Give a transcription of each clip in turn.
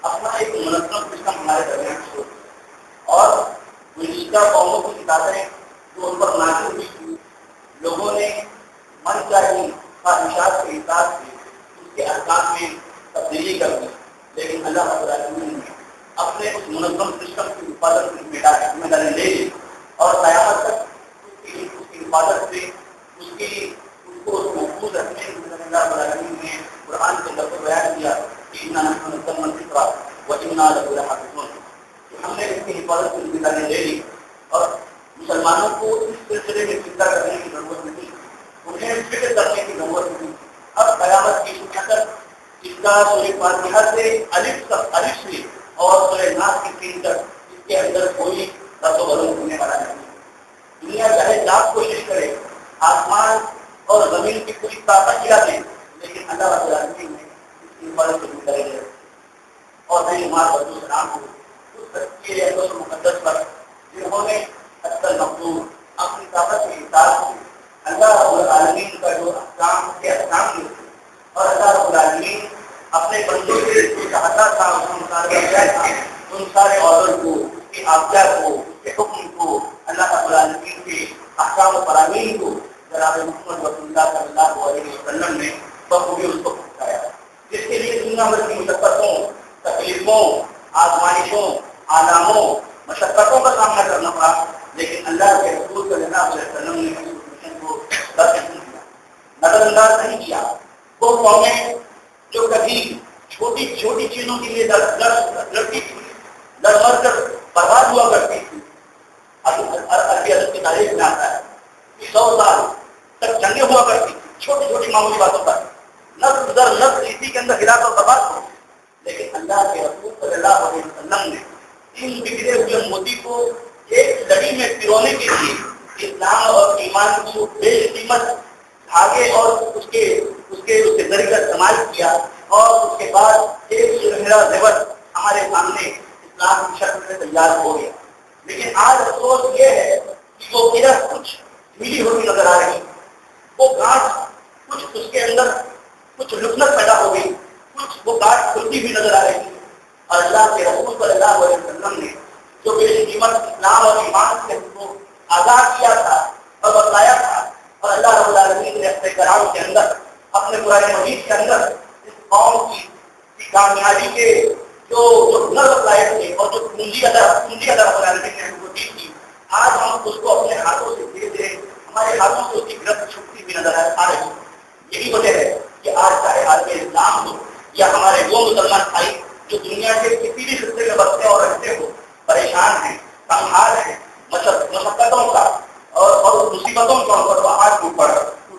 اپنا ایک منظم سسٹم ہمارے درمیان شروع کیا اور گزشتہ قوموں کی کتابیں جو ان پر نازل ہوئی تھی لوگوں نے من چاہی خواہشات کے حساب سے اس کے ارکان میں تبدیلی کر دی، لیکن اللہ رب العالمین نے اپنے اس منظم سسٹم کی حفاظت کی ذمہ داری لے لی اور قیامت تک اس کی حفاظت سے اس کو محفوظ رکھنے کے لیے اللہ رب العالمین نے قرآن کے اندر بیان کیا کہ انا نحن نزلنا الذکر وانا لہ لحافظون، کہ ہم نے اس کی حفاظت کی ذمہ داری لے لی اور مسلمانوں کو اس سلسلے میں چنتا کرنے کی ضرورت نہیں، انہیں فکر کرنے کی ضرورت نہیں۔ اب قیامت کی شکست اس کا سورہ فاتحہ سے الف سے اور سورہ ناس کی تین تک اس کے اندر کوئی رد و بدل ہونے والا نہیں۔ دنیا چاہے لاکھ کوشش کرے، آسمان اور زمین کی پوری طاقت کیا دے، لیکن اللہ رب العالمین نے اس کی حفاظت کی ذمہ داری لی اور نئی عمار بدو سلام کو اس سچے اقدس مقدس پر جنہوں نے اکثر مقدور اپنی طاقت کے حساب سے اللہ رب العالمین کا جو احکام کے احکام دیے اور اللہ رب العالمین اپنے بندوں کے جو چاہتا تھا ان سارے آرڈر کو، اس کے آبجا کو، اس کے حکم کو، اللہ رب العالمین کے احکام و فرامین کو جناب محمد رسول اللہ صلی اللہ علیہ وسلم نے بخوبی اس کو پہنچایا، جس کے لیے دنیا بھر کی مشقتوں، تکلیفوں، آزمائشوں، آلاموں، مشقتوں کا سامنا کرنا پڑا، لیکن اللہ کے رسول صلی اللہ علیہ وسلم نے اس مشن کو رد نہیں کیا، نظر انداز نہیں کیا۔ وہ قومیں جو کبھی چھوٹی چھوٹی چیزوں کے لیے لڑتی تھی، لڑ مر کر برباد ہوا کرتی تھی، عربی ادب کی تاریخ میں آتا ہے کہ 100 سال تک جنگیں ہوا کرتی تھی چھوٹی چھوٹی معمولی باتوں پر، نسل در نسل اسی کے اندر ہلاک اور برباد ہو، لیکن اللہ کے رسول صلی اللہ علیہ وسلم نے ان بگڑے ہوئے موتی کو ایک لڑی میں پرونے کے لیے اسلام اور ایمان کو بے قیمت دھاگے اور اس کے ذریعے کا استعمال کیا، اور اس کے بعد ایک سنہرا زیور ہمارے سامنے اسلام کی شکل میں تیار ہو گیا۔ لیکن آج افسوس یہ ہے کہ وہ گرفت کچھ ملی ہوئی نظر آ رہی، وہ گاٹھ کچھ اس کے اندر کچھ لکنت پیدا ہو گئی، کچھ وہ گاٹھ کھلتی ہوئی نظر آ رہی ہے، اور اللہ کے رسول صلی اللہ علیہ وسلم نے جو بے قیمت اسلام اور ایمان سے ہم کو آزاد کیا تھا اور بتایا تھا، اور اللہ رب العالمین نے اپنے کلام کے اندر، اپنے قرآن مجید کے اندر اس قوم کی کامیابی کے جو ہنر بتائے تھے اور جو پونجی اللہ رب العالمین نے ہم کو دی تھی، آج ہم اس کو اپنے ہاتھوں سے دے دیں، ہمارے ہاتھوں سے اس کی گرفت چھپتی ہوئی نظر آ رہی ہے۔ یہی وجہ ہے کہ آج چاہے عالم اسلام ہو یا ہمارے وہ مسلمان بھائی جو دنیا کے کسی بھی خطے میں بستے اور رہتے ہو، پریشان ہیں، تنہار ہیں، مشقتوں کا اور مصیبتوں کا ان پر آج ٹوٹ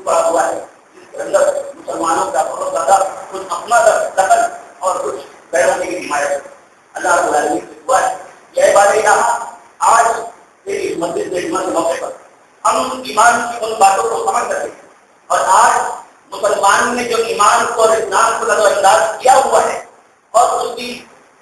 پڑا ہوا ہے، جس کے اندر مسلمانوں کا بہت زیادہ کچھ اپنا دخل اور کچھ بیرون کی حمایت۔ اللہ رب العالمین سے دعا ہے یہ بات یہاں آج میری مسجد کے موقع پر ہم ایمان کی ان باتوں کو سمجھ سکیں، اور آج مسلمان نے جو ایمان کو اور اسلام کو نظر انداز کیا ہوا ہے اور اس کی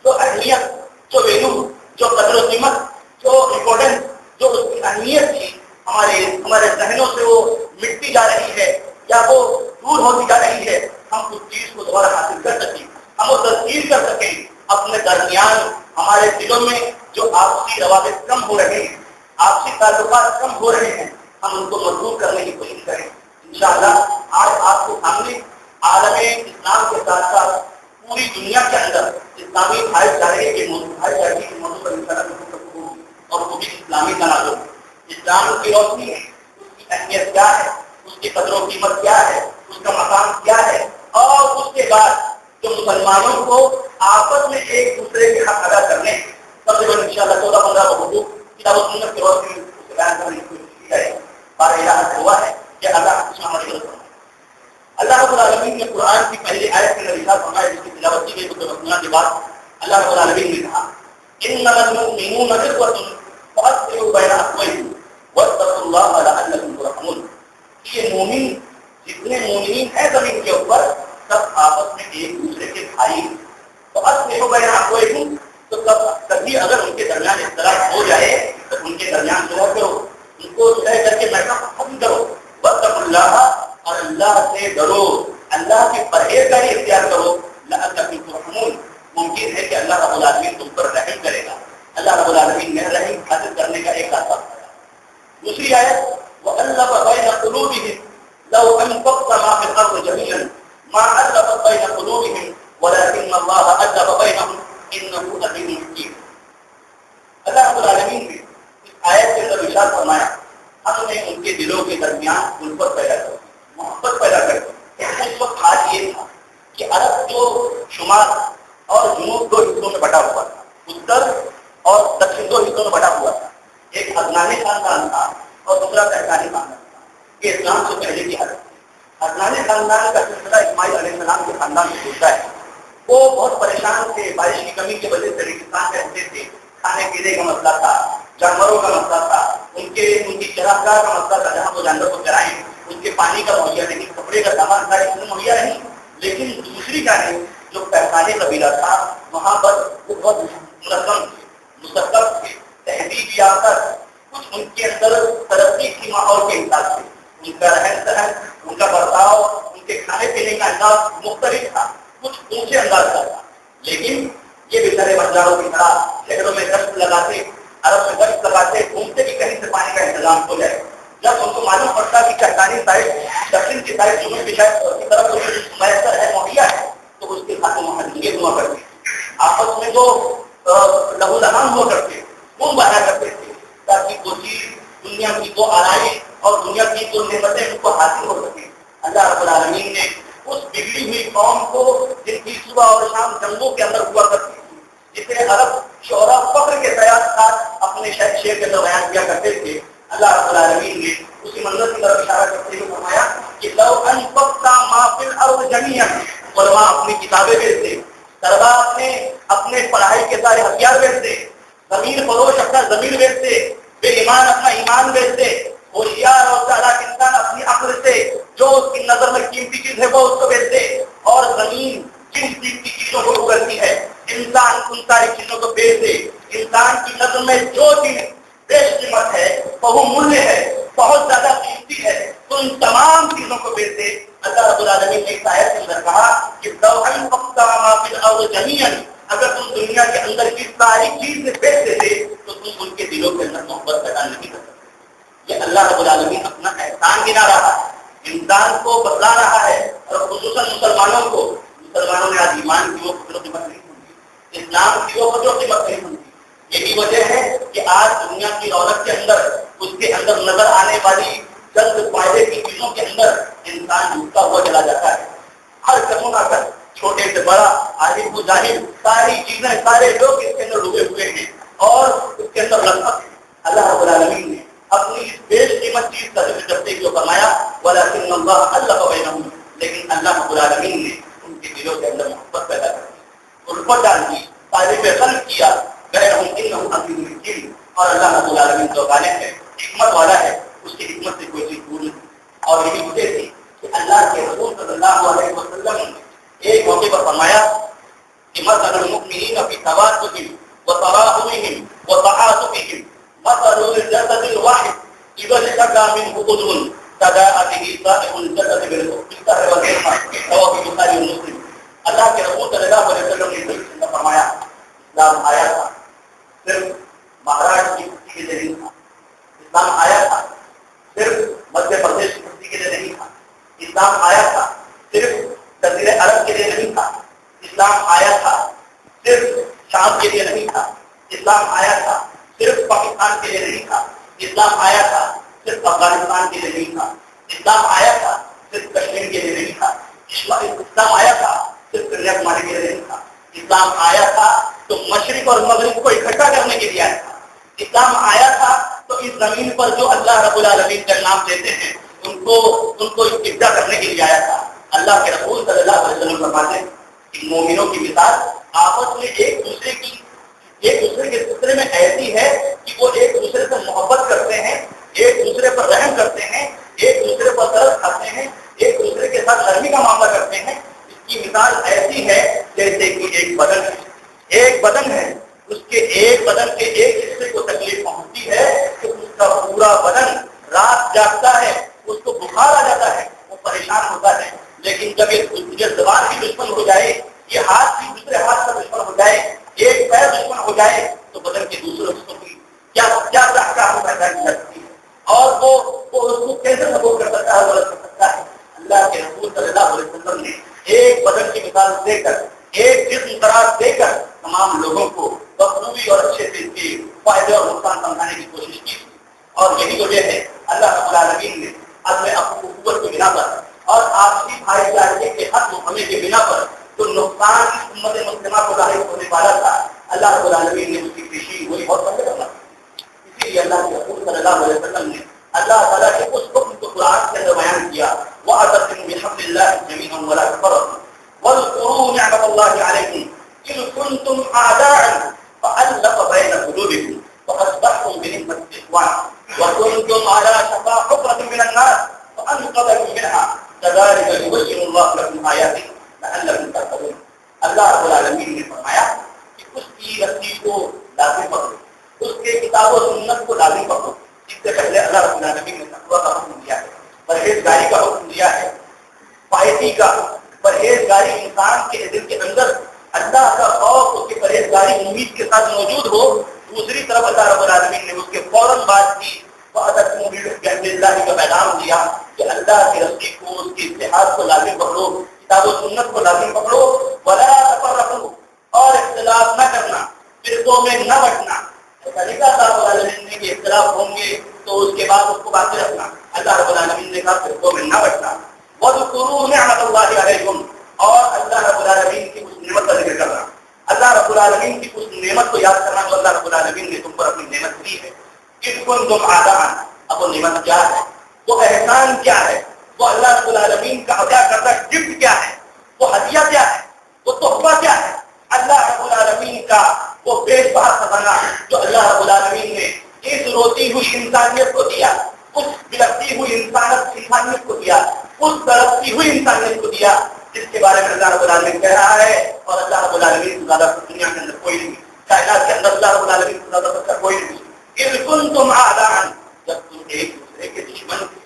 جو اہمیت، جو ویلو، جو قدر و قیمت، جو امپورٹنس، جو اس کی اہمیت تھی، ہمارے ذہنوں سے وہ مٹتی جا رہی ہے یا وہ دور ہوتی جا رہی ہے، ہم اس چیز کو دوبارہ حاصل کر سکیں، ہم وہ تسلیم کر سکیں اپنے درمیان، ہمارے دلوں میں جو آپسی روابط کم ہو رہے ہیں، آپسی تعلقات کم ہو رہے ہیں، ہم ان کو مضبوط کرنے کی کوشش کریں۔ انشاءاللہ آج آپ کے سامنے عالم اسلام کے ساتھ ساتھ پوری دنیا کے اندر اسلامی بھائی چارے کے موضوع پر انشاءاللہ گفتگو ہوگی، اور وہ بھی اسلامی تناظر، اسلام کی روشنی ہے، اس کی اہمیت کیا ہے، اس کی قدر و قیمت کیا ہے، اس کا مقام کیا ہے، اور اس کے بعد جو مسلمانوں کو آپس میں ایک دوسرے کے حق ادا کرنے سب سے بڑی انشاءاللہ 14-15 حقوق کتاب و سنت کی روشنی میں اسے بیان کرنے کی کوشش کی جائے۔ بارہ الہ سے ہوا ہے کہ اللہ اس میں ہماری مدد فرمائے۔ اللہ رب العالمین نے قرآن کی پہلی آیت میں ارشاد فرمایا، جس کی تلاوت کی گئی خطبہ کے بعد اللہ رب العالمین نے کہا انما المؤمنون اخوة فاصلحوا بین اخویکم واتقوا اللہ لعلکم ترحمون، یہ مومن جتنے مومنین ہیں زمین کے اوپر سب آپس میں ایک دوسرے کے بھائی ہیں، تو اصلحوا بین اخویکم، تو کبھی اگر ان کے درمیان اختلاف ہو جائے تو ان کے درمیان صلح کرو، ان کو صلح کر کے میٹر ختم کرو، واتقوا اللہ، اور اللہ سے ڈرو، اللہ کی پرہیزگاری اختیار کرو، لعلکم ترحمون، ممکن ہے کہ اللہ بين قلوبهم ولكن الله ألف بينهم إنه عزيز حكيم. اللہ رب العالمین نے اس آیت کے اندر ارشاد فرمایا ہم نے ان کے دلوں کے درمیان الفت پیدا کر دی، محبت پیدا کر دی. اس وقت حال یہ تھا کہ عرب جو شمال اور جنوب دو حصوں میں بٹا ہوا تھا، اتر اور دکشن دو حصوں میں بٹا ہوا تھا. ایک عدنانی خاندان تھا اور دوسرا قحطانی خاندان تھا. یہ اسلام سے پہلے کی حالت تھی. عدنانی خاندان کا سلسلہ اسماعیل علیہ السلام کے خاندان سے جڑتا ہے. وہ بہت پریشان تھے، بارش کی کمی کی وجہ سے ریگستان میں رہتے تھے. کھانے پینے کا مسئلہ تھا، جانوروں کا مسئلہ تھا، ان کی چراگاہ کا مسئلہ تھا جہاں وہ جانور کو چرائیں، ان کے پانی کا مہیا نہیں، کپڑے کا سامان تھا اس میں مہیا نہیں. لیکن دوسری جانب جو قحطانی قبیلہ تھا وہاں پر وہ بہت منظم تھے، مثقف تھے، تہذیب یافتہ تھے. کچھ ان کے اندر ترقی کی ماحول کے حساب سے ان کا رہن سہن، ان کا برتاؤ، ان کے کھانے پینے کا انداز مختلف تھا، کچھ اونچے انداز کا تھا. لیکن یہ بیچارے بنجاروں کی طرح شہروں میں گشت لگاتے، عرب میں گشت لگاتے، گھومتے کہ کہیں سے پانی کا انتظام ہو جائے. جب ان کو معلوم پڑتا کہ قحطانی سائڈ، دکشن کی سائڈ، جنوب کی طرف میسر ہے، مہیا ہے، تو اس کے ساتھ محلے ہوا کرتے، آپس میں تو لہو لہان ہوا کرتے، خون بہایا کرتے تھے تاکہ وہ چیز دنیا کی وہ آرائش اور دنیا کی جو نعمتیں ان کو حاصل ہو سکیں. اللہ رب العالمین نے اس بگڑی ہوئی قوم کو جن کی صبح اور شام جنگوں کے اندر ہوا کرتی تھی، جسے عرب شعراء فخر کے ساتھ اپنے شعر کے اندر بیان کیا کرتے تھے، اللہ رب العالمین نے اسی منظر کی طرف اشارہ کرتے ہوئے فرمایا کہ لو انفقت ما فی الارض جميعا، علماء اپنی کتابیں بیچتے، طلبا اپنے پڑھائی کے سارے ہتھیار بیچتے، زمین فروش اپنا زمین بیچتے، بے ایمان اپنا ایمان بیچتے، ہوشیار اور چالاک انسان اپنی عقل سے جو اس کی نظر میں قیمتی چیز ہے وہ اس کو بیچتے، اور زمین جن قیمتی چیزوں کو اگلتی ہے انسان ان ساری چیزوں کو بیچ دے. انسان کی نظر میں جو چیز بیش قیمت ہے، بہو ملیہ ہے، بہت زیادہ قیمتی ہے، تو ان تمام چیزوں کو بیچ دے. اللہ رب العالمین نے اس آیت کے اندر کہا کہ لو انفقت ما فی الارض جميعا، اگر تم دنیا کے اندر کی ساری چیزیں بیچ دیتے تو تم ان کے دلوں کے اندر محبت پیدا نہیں کر سکتے. یہ اللہ رب العالمین اپنا احسان گنا رہا ہے، انسان کو بتلا رہا ہے، اور خصوصاً مسلمانوں نے آج ایمان کی وہ قدر قیمت نہیں سمجھی، اسلام کی وہ قدر قیمت نہیں سمجھی. یہی وجہ ہے کہ آج دنیا کی رونق کے اندر، اس کے اندر نظر آنے والی چند فائدے کی چیزوں کے اندر انسان ڈوبتا ہوا چلا جاتا ہے. ہر قسم کا چھوٹے سے بڑا، عالم و جاہل، ساری چیزیں، سارے لوگ اس کے اندر ڈوبے ہوئے ہیں اور اس کے اندر لذت ہے. اللہ رب العالمین نے اپنی اس بیش قیمت چیز کا ذکر کرتے ہوئے فرمایا وَلَكِنَّ اللَّهَ أَلَّفَ بَيْنَهُمْ، لیکن اللہ رب العالمین نے ان کے دلوں کے اندر محبت پیدا کر دی، الفت ڈال دی، طالب خلق کیا. غیرهم انه عزیز حکیم، اور اللہ رب العالمین جو غالب ہے، حکمت والا ہے، اس کی حکمت سے کوئی چیز دور نہیں. اور یہی وجہ تھی کہ اللہ کے رسول صلی اللہ علیہ وسلم نے ایک موقع پر فرمایا کہ مثل المؤمنین فی توادهم وتراحمهم وتعاطفهم مثل الجسد الواحد اذا اشتكى منه عضو تداعى به سائر الجسد بالسهر والحمى، رواه البخاری ومسلم. اللہ کے رسول صلی اللہ علیہ وسلم نے فرمایا اسلام آیا تھا صرف مہاراج کی خوشی کے لیے نہیں تھا، اسلام آیا تھا صرف مدھیہ پردیش کی خوشی کے لیے نہیں تھا، اسلام آیا تھا صرف جزیرہ عرب کے لیے نہیں تھا، اسلام آیا تھا صرف شام کے لیے نہیں تھا، اسلام آیا تھا صرف پاکستان کے لیے نہیں تھا، اسلام آیا تھا صرف افغانستان کے لیے نہیں تھا، اسلام آیا تھا صرف کشمیر کے لیے نہیں تھا، اسلام آیا تھا صرف کنیا کماری کے لیے نہیں تھا، اسلام آیا تھا تو مشرق اور مغرب کو اکٹھا کرنے کے لیے آیا تھا، اسلام آیا تھا تو اس زمین پر جو اللہ رب العالمین کا نام لیتے ہیں ان کو ابتدا کرنے کے لیے آیا تھا. اللہ کے رسول صلی اللہ علیہ وسلم فرماتے ہیں کہ مومنوں کی مثال آپس میں ایک دوسرے کے سلسلے میں ایسی ہے کہ وہ ایک دوسرے سے محبت کرتے ہیں، ایک دوسرے پر رحم کرتے ہیں، ایک دوسرے پر ترس کھاتے ہیں، ایک دوسرے کے ساتھ نرمی کا معاملہ کرتے ہیں. اس کی مثال ایسی ہے جیسے کہ ایک بدن ہے، اس کے ایک بدن کے ایک حصے کو تکلیف پہنچتی ہے کہ اس کا پورا بدن رات جاگتا ہے، اس کو بخار آ جاتا ہے، وہ پریشان ہوتا ہے. لیکن جب یہ زبان کی دشمن ہو جائے، یہ ہاتھ کی دوسرے ہاتھ کا دشمن ہو جائے، ایک پیر دشمن ہو جائے تو بدن کے دوسرے حصوں کی کیا پیدا کی جاتی ہے اور وہ اس کو کیسے سپورٹ کر سکتا ہے، مدد کر سکتا ہے. اللہ کے رسول صلی اللہ علیہ وسلم نے ایک بدن بدن کی مثال دے کر، ایک جسم قرار دے کر تمام لوگوں کو بخوبی اور اچھے سے اس کے فائدے اور نقصان سمجھانے کی کوشش کی، اور یہی وجہ ہے اللہ رب العالمین نے عدم اخوت کی بنا پر اور آپسی بھائی چارے کے ختم ہونے کی بنا پر جو نقصان امت مسلمہ کو ظاہر ہونے والا تھا، اللہ رب العالمین نے اس کی پیشی وہی بہت پہلے کرنا۔ اسی لیے اللہ کے رسول صلی اللہ علیہ وسلم نے اللہ تعالیٰ کے اس حکم کو قرآن کے اندر بیان کیا، وَاعْتَصِمُوا بِحَبْلِ اللَّهِ جَمِيعًا وَلَا تَفَرَّقُوا وَاذْكُرُوا نِعْمَةَ اللَّهِ عَلَيْكُمْ إِذْ كُنتُمْ أَعْدَاءً فَأَلَّفَ بَيْنَ قُلُوبِكُمْ فَأَصْبَحْتُمْ بِنِعْمَتِهِ إِخْوَانًا وَكُنتُمْ عَلَى شَفَا حُفْرَةٍ مِنَ النَّارِ فَأَنقَذَكُم مِّنْهَا كَذَلِكَ يُبَيِّنُ اللَّهُ لَكُمْ آيَاتِهِ لَعَلَّكُمْ تَهْتَدُونَ۔ اللہ رب العالمین نے فرمایا کہ اس کی رسی کو لازم پکڑو، اس کے کتاب و سنت کو لازم پکڑو۔ اس سے پہلے اللہ رب العالمین نے تقویٰ کا حکم دیا ہے، پرہیزگاری کا حکم دیا ہے، فائدی کا پرہیزگاری انسان کے دل کے اندر اللہ کا خوف، اس کی پرہیزگاری امید کے ساتھ موجود ہو۔ دوسری طرف اللہ رب العالمین نے اس کے فوراً بعد کی وَأَتَصِمُوا بِحَبْلِ اللَّهِ کا پیغام دیا کہ اللہ کی رسی کو، اس کے اتحاد کو لازم پکڑو، کتاب و سنت کو لازم پکڑو، وَلَا تَفَرَّقُوا اور اختلاف نہ کرنا، فرقوں میں نہ بٹنا۔ ایسا نہیں کہا اللہ رب العالمین نے کہ اختلاف ہوں گے تو اس کے بعد اس کو باقی رکھنا، اللہ رب العالمین نے کہا فرقوں میں نہ بٹنا۔ وَاذْكُرُوا نِعْمَةَ اللَّهِ عَلَيْكُمْ اور اللہ رب العالمین کی اس نعمت کا ذکر کرنا، اللہ رب العالمین کی اس نعمت کو یاد کرنا جو اللہ رب العالمین نے تم پر اپنی نعمت دی ہے۔ اِذْ كُنتُمْ أَعْدَاءً، اب وہ نعمت کیا ہے، وہ احسان کیا ہے، وہ اللہ رب العالمین کا عطا کردہ گفٹ کیا ہے، وہ ہدیہ کیا ہے، وہ تحفہ کیا ہے، اللہ رب العالمین کا وہ بے بہا خزانہ جو اللہ رب العالمین نے اس روتی ہوئی انسانیت کو دیا، اس بلکتی ہوئی انسانیت کو دیا، اس تڑپتی ہوئی انسانیت کو دیا، جس کے بارے میں اللہ رب العالمین کہہ رہا ہے۔ اور اللہ رب العالمین سے زیادہ دنیا کے اندر کوئی نہیں، کائنات کے اندر اللہ رب العالمین سے زیادہ سچا کوئی نہیں۔ اِذْ كُنتُمْ أَعْدَاءً، جب تم ایک دوسرے کے دشمن تھے،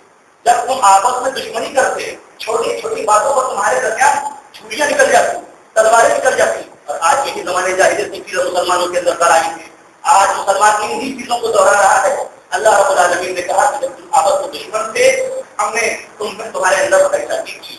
جب تم آپس میں دشمنی کرتے، چھوٹی چھوٹی باتوں پر تمہارے درمیان چھریاں نکل جاتی، تلواریں نکل جاتی۔ اور آج یہی زمانے جاہلیت کی چیزیں مسلمانوں کے اندر کر آئی ہیں، آج مسلمان انہی چیزوں کو دوہرا رہا ہے۔ اللہ رب العالمین نے کہا کہ جب تم آپس میں دشمن تھے، ہم نے تمہارے اندر پیشگی کی،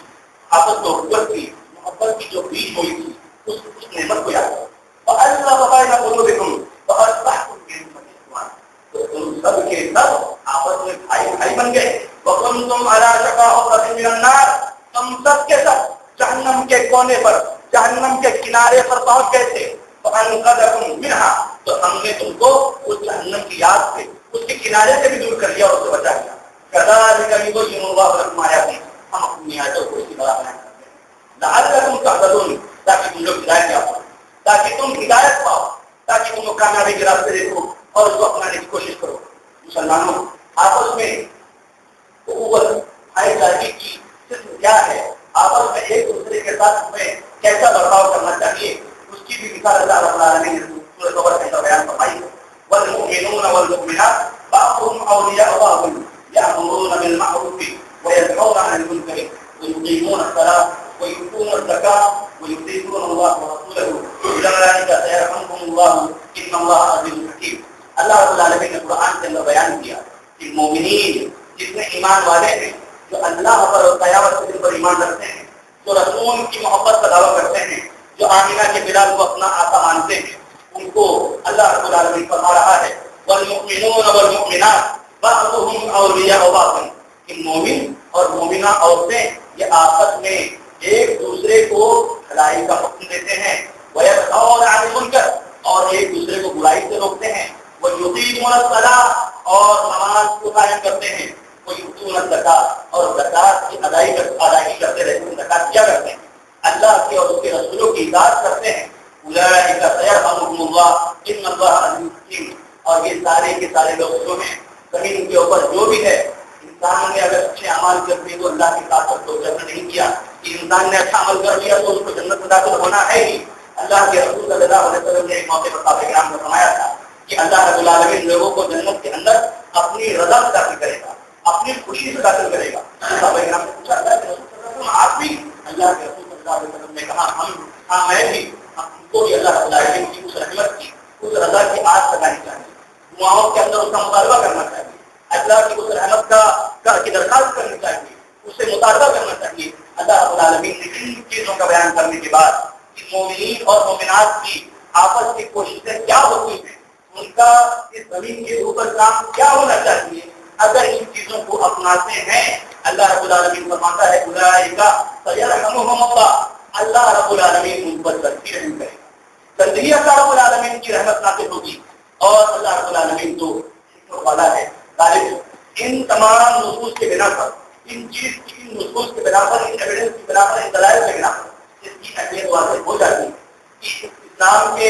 آپس میں محبت کی، محبت کی جو بیج ہوئی تھی اس نعمت کو یاد کرو۔ فَأَلَّفَ بَيْنَ قُلُوبِكُمْ فَأَصْبَحْتُمْ بِنِعْمَتِهِ إِخْوَانًا، تو تم سب کے سب آپس میں بھائی بن گئے۔ وَكُنتُمْ عَلَى شَفَا حُفْرَةٍ مِنَ النَّارِ، تم سب کے سب جہنم کے کونے پر، جہنم کے کنارے پر پہنچ گئے تھے۔ فَأَنْقَذَكُم مِّنْهَا، تو ہم نے تم کو اس جہنم کی یاد سے، اس کے کنارے سے بھی دور کر لیا اور اس سے بچا لیا۔ كَذَلِكَ يُبَيِّنُ اللَّهُ لَكُمْ آيَاتِهِ، ہم اپنی آیاتوں کو اسی طرح بیان کرتے ہیں لعلکم تہتدون، تاکہ تم لوگ ہدایت پاؤ، تاکہ تم ہدایت پاؤ، تاکہ تم کامیابی کے راستے دیکھو اور اس کو اپنانے کی کوشش کرو۔ مسلمانوں، آپس میں قوت بھائی چارگی کی صرف کیا ہے، آپس میں ایک دوسرے کے ساتھ ہمیں کیسا برتاؤ کرنا چاہیے، اس کی بھی مثال اللہ رب العالمین نے سورۃ توبہ کے اندر بیان فرمائی ہے۔ والمؤمنون والمؤمنات بعضهم اولیاء بعض یأمرون بالمعروف وینهون عن المنکر ويقيمون الصلاة ويؤتون الزكاة ويطيعون الله ورسوله أولئك سيرحمهم الله إن الله عزيز حكيم۔ اللہ رب العالمین نے قرآن کے اندر بیان کیا کہ مومنین جتنے ایمان والے ہیں، جو اللہ پر اور قیامت کے دن پر ایمان رکھتے ہیں، جو رسول کی محبت کا دعویٰ کرتے ہیں، جو آمینہ کے بلال کو اپنا آقا مانتے ہیں، ان کو اللہ رب العالمین فرما رہا ہے والمؤمنون والمؤمنات بعضهم اولیاء بعض، کہ مومن اور مومنہ عورتیں یہ آپس میں ایک دوسرے کو بھلائی کا حکم دیتے ہیں، وینہون عن المنکر، اور ایک دوسرے کو برائی سے روکتے ہیں، ویقیمون الصلاۃ، اور نماز کو قائم کرتے ہیں، ویؤتون الزکاۃ، اور زکات کی ادائیگی کرتے رہتے ہیں، زکات کیا کرتے ہیں، اللہ کے اور اس کے رسولوں کی اطاعت کرتے ہیں۔ اولئک سیرحمهم اللہ ان اللہ عزیز حکیم، اور یہ سارے کے سارے لوگ جو ہیں زمین کے اوپر جو بھی ہے، انسان نے اگر اچھے اعمال کر دیے تو اللہ کی طاقت کو جذب نہیں کیا کہ انسان نے اچھا عمل کر لیا تو اس کو جنت میں داخل ہونا ہے ہی۔ اللہ کے رسول صلی اللہ علیہ وسلم نے ایک موقع پر صحابہ کرام کو فرمایا تھا کہ اللہ رب العالمین لوگوں کو جنت کے اندر اپنی رضا سے داخل کرے گا، اپنی خوشی سے داخل کرے گا۔ صحابہ کرام نے پوچھا اللہ کے رسول صلی اللہ علیہ وسلم آپ بھی؟ اللہ کے رسول صلی اللہ علیہ وسلم نے کہا ہاں میں بھی، ہم کو بھی اللہ رب العالمین کی اس رحمت کی، اس رضا کی آس لگانی چاہیے، دعاؤں کے اندر اس کا مطالبہ کرنا چاہیے، اللہ کی اس رحمت کی درخواست کرنی چاہیے، اس سے مطالبہ کرنا چاہیے۔ اللہ رب العالمین نے ان چیزوں کا بیان کرنے کے بعد کہ مومنین اور مومنات کی آپس کی کوششیں کیا ہوتی ہیں، ان کا اس زمین کے اوپر کام کیا ہونا چاہیے، اگر ان چیزوں کو اپناتے ہیں اللہ رب العالمین فرماتا ہے اولئک سیرحمہم اللہ، اللہ رب العالمین ان پر ترقی رحم کرے گا، تنزیہ اللہ رب العالمین کی رحمت نازل ہوگی، اور اللہ رب العالمین تو حکمت والا ہے غالب۔ ان تمام نصوص کے بنا پر، ان نصوص کے بنا پر، ان ایویڈنس کی بنا پر، ان دلائل کے بنا پر اس کی اہمیت واضح ہو جاتی ہے کہ اسلام کے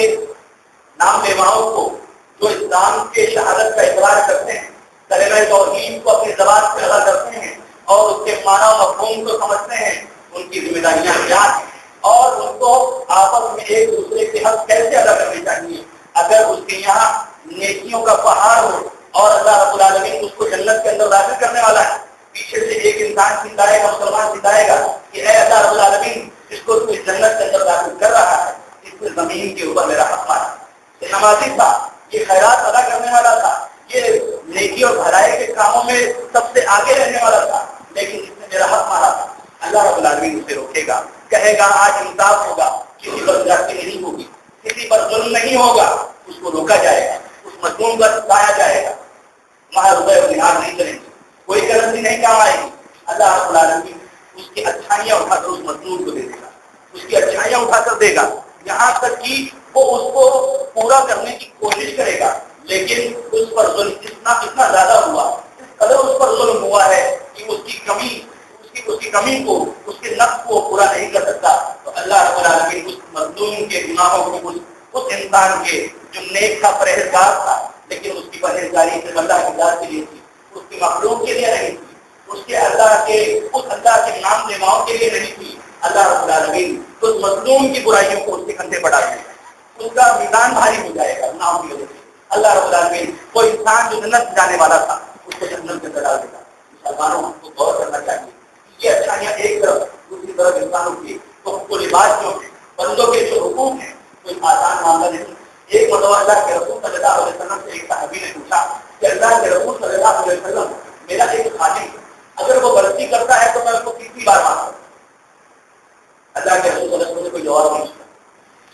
نام لیواؤں کو جو اسلام کے شہادت کا اقرار کرتے ہیں، کلمہ توحید کو اپنی زبان سے ادا کرتے ہیں اور اس کے معنی و مفہوم کو سمجھتے ہیں، ان کی ذمہ داریاں کیا ہیں اور ان کو آپس میں ایک دوسرے کے حق کیسے ادا کرنے چاہیے۔ اگر اس کے یہاں نیکیوں کا پہاڑ ہو اور اللہ رب العالمین اس کو جنت کے اندر داخل کرنے والا ہے، پیچھے سے ایک انسان سکھائے گا، مسلمان سکھائے گا کہ اے اللہ رب العالمین اس کو تو جنت کے اندر داخل کر رہا ہے، اس میں زمین کے اوپر میرا حق مارا، یہ نمازی تھا، یہ خیرات ادا کرنے والا تھا، یہ نیکی اور بھلائی کے کاموں میں سب سے آگے رہنے والا تھا، لیکن اس نے میرا حق مارا تھا، اللہ رب العالمین اسے روکے گا، کہے گا آج انصاف ہوگا، کسی پر زیادتی نہیں ہوگی، کسی پر ظلم نہیں ہوگا، اس کو روکا جائے گا، اس مظلوم کا ستایا جائے گا، وہاں روپے اور دینار نہیں چلیں گے، کوئی کرنسی نہیں کام آئے گی، اللہ رب العالمین اس کی اچھائیاں اٹھا کر اس مظلوم کو دے دے گا، اس کی اچھائیاں اٹھا کر دے گا، یہاں تک کہ وہ اس کو پورا کرنے کی کوشش کرے گا، لیکن اس پر ظلم اتنا زیادہ ہوا، اس قدر اس پر ظلم ہوا ہے کہ اس کی کمی کو، اس کے نقص کو پورا نہیں کر سکتا، تو اللہ رب العالمین اس مظلوم کے گناہوں کو اس انسان کے جو نیک تھا، پرہیزگار تھا، لیکن اس کی پرہیزگاری سے اللہ کی ذات کے لیے تھی، اس کی مخلوق کے لیے نہیں تھی، اس کے اللہ کے نام لیواؤں کے لیے نہیں تھی، اللہ رب العالمین اس مظلوم کی برائیوں کو اس کے کندھے پر ڈال دے گا، اس کا میدان بھاری ہو جائے گا نام کی وجہ سے، اللہ رب العالمین وہ انسان جو جنت جانے والا تھا اس کو جنت کے اندر ڈال دے گا۔ مسلمانوں کو غور کرنا چاہیے، یہ اچھائیاں ایک طرف، دوسری طرف انسانوں کی تو حقوق و لباس جو ہیں، بندوں کے جو حقوق ہیں، کوئی آسان معاملہ نہیں۔ ایک مرتبہ اللہ کے رسول صلی اللہ علیہ وسلم سے ایک صحابی نے پوچھا کہ اللہ کے رسول صلی اللہ علیہ وسلم، میرا ایک خادم اگر وہ غلطی کرتا ہے تو میں اس کو کتنی بار معاف کروں؟ اللہ کے رسول صلی اللہ علیہ وسلم نے کوئی جواب نہیں دیا۔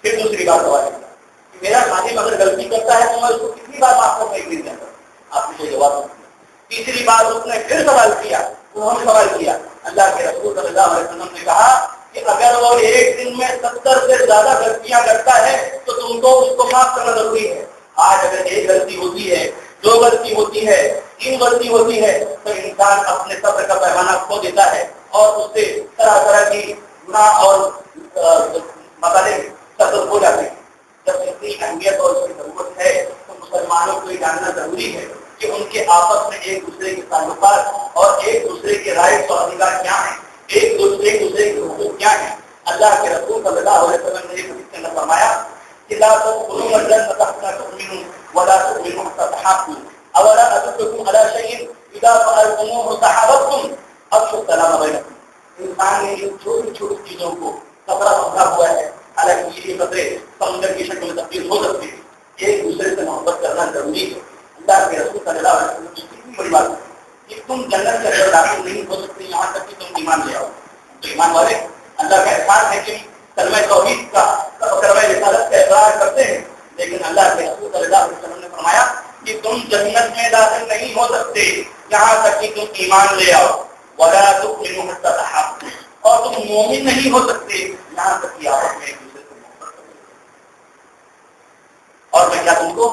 پھر دوسری بار سوال کیا کہ میرا خادم اگر غلطی کرتا ہے تو میں اس کو کتنی بار معاف کروں ایک دن کے اندر؟ آپ نے کوئی جواب نہیں دیا۔ تیسری بار اس نے پھر سوال کیا، انہوں نے سوال کیا، اللہ کے رسول صلی اللہ علیہ وسلم نے کہا کہ اگر وہ ایک دن میں 70 سے زیادہ غلطیاں کرتا ہے تو تم کو اس کو معاف کرنا ضروری ہے۔ آج اگر ایک غلطی ہوتی ہے، دو غلطی ہوتی ہے، تین غلطی ہوتی ہے تو انسان اپنے صبر کا پیمانہ کھو دیتا ہے اور اس سے طرح طرح کی گناہ اور مسئلے سبب ہو جاتے ہیں۔ جب اتنی اہمیت اور اس کی ضرورت ہے تو مسلمانوں کو یہ جاننا ضروری ہے کہ ان کے آپس میں ایک دوسرے کے تعلقات اور ایک دوسرے کے رائٹس اور ادھیکار کیا ہیں، ایک دوسرے کے حقوق کیا ہیں۔ اللہ کے رسول صلی اللہ علیہ وسلم نے ایک حدیث کے اندر فرمایا کہ لا تدخلوا الجنة حتى تؤمنوا ولا تؤمنوا حتى تحابوا اولا ادلكم على شيء اذا فعلتموه تحاببتم افشوا السلام بينكم۔ انسان نے ان چھوٹی چھوٹی چیزوں کو کپڑا بندھا ہوا ہے، حالانکہ یہ قطرے سمندر کی شکل میں تبدیل ہو سکتے ہیں، ایک دوسرے سے محبت کرنا ضروری ہے۔ اللہ کے رسول صلی اللہ علیہ وسلم کی کتنی بڑی بات ہے کہ تم جنت کے اندر داخل نہیں ہو سکتے یہاں تک کہ تم ایمان لے آؤ۔ تو ایمان والے اللہ کا احسان ہے کہ کلمہ توحید کا، کلمہ رسالت کا اقرار کرتے ہیں، لیکن اللہ کے رسول صلی اللہ علیہ وسلم نے فرمایا کہ تم جنت میں داخل نہیں ہو سکتے یہاں تک کہ تم ایمان لے آؤ، ولا تؤمنوا حتى تحابوا، اور تم مومن نہیں ہو سکتے یہاں تک کہ آپس میں ایک دوسرے سے محبت کرو۔ اور میں کیا تم کو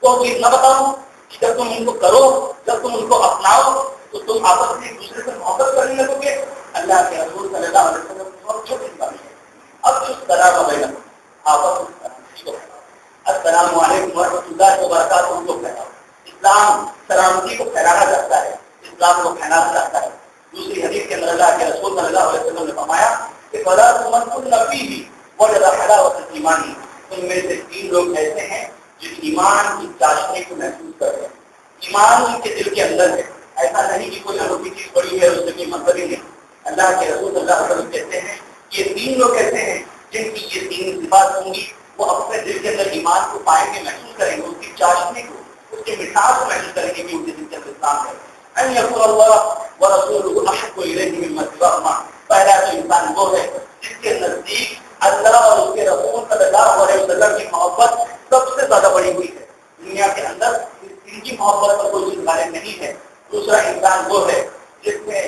وہ چیز نہ بتاؤں کہ جب تم ان کو کرو، جب تم ان کو اپناؤ تو تم آپس میں ایک دوسرے سے محبت کرنے لگو گے۔ اللہ کے رسول صلی اللہ علیہ وسلم کی بہت چھوٹی بات ہے، اب اس طرح کا بیان آپس میں السلام علیکم ورحمۃ اللہ وبرکاتہ کو پھیلاؤ۔ اسلام سلامتی کو پھیلانا چاہتا ہے، اسلام کو پھیلانا چاہتا ہے۔ دوسری حدیث کے اندر اللہ کے رسول صلی اللہ علیہ وسلم نے فرمایا کہ فلا تمن فیہ وجد حلاوۃ الایمان، ان میں سے 3 لوگ ایسے ہیں جو ایمان کی چاشنی کو محسوس کر رہے ہیں، ایمان ان کے دل کے اندر ہے، ایسا نہیں کہ کوئی انوکھی چیز پڑی ہے اس سے کوئی مطلب ہی نہیں۔ اللہ کے رسول صلی اللہ علیہ وسلم کہتے ہیں یہ 3 لوگ ایسے ہیں جن کی یہ 3 صفات ہوں گی، وہ اپنے دل کے اندر ایمان کو پائیں گے، محسوس کریں گے، اس کی چاشنی کو، اس کی مٹھاس کو محسوس کریں گے کہ ان کے دل کے اندر اسلام ہے۔ ان یکون اللہ ورسولہ احب الیہ مما سواہما، پہلا تو انسان وہ ہے جس کے نزدیک اللہ اور اس کے رسول صلی اللہ علیہ وسلم کی محبت سب سے زیادہ بڑی ہوئی ہے. دنیا کے اندر ان کی محبت پر کوئی چیز غالب نہیں ہے. دوسرا انسان وہ ہے جس میں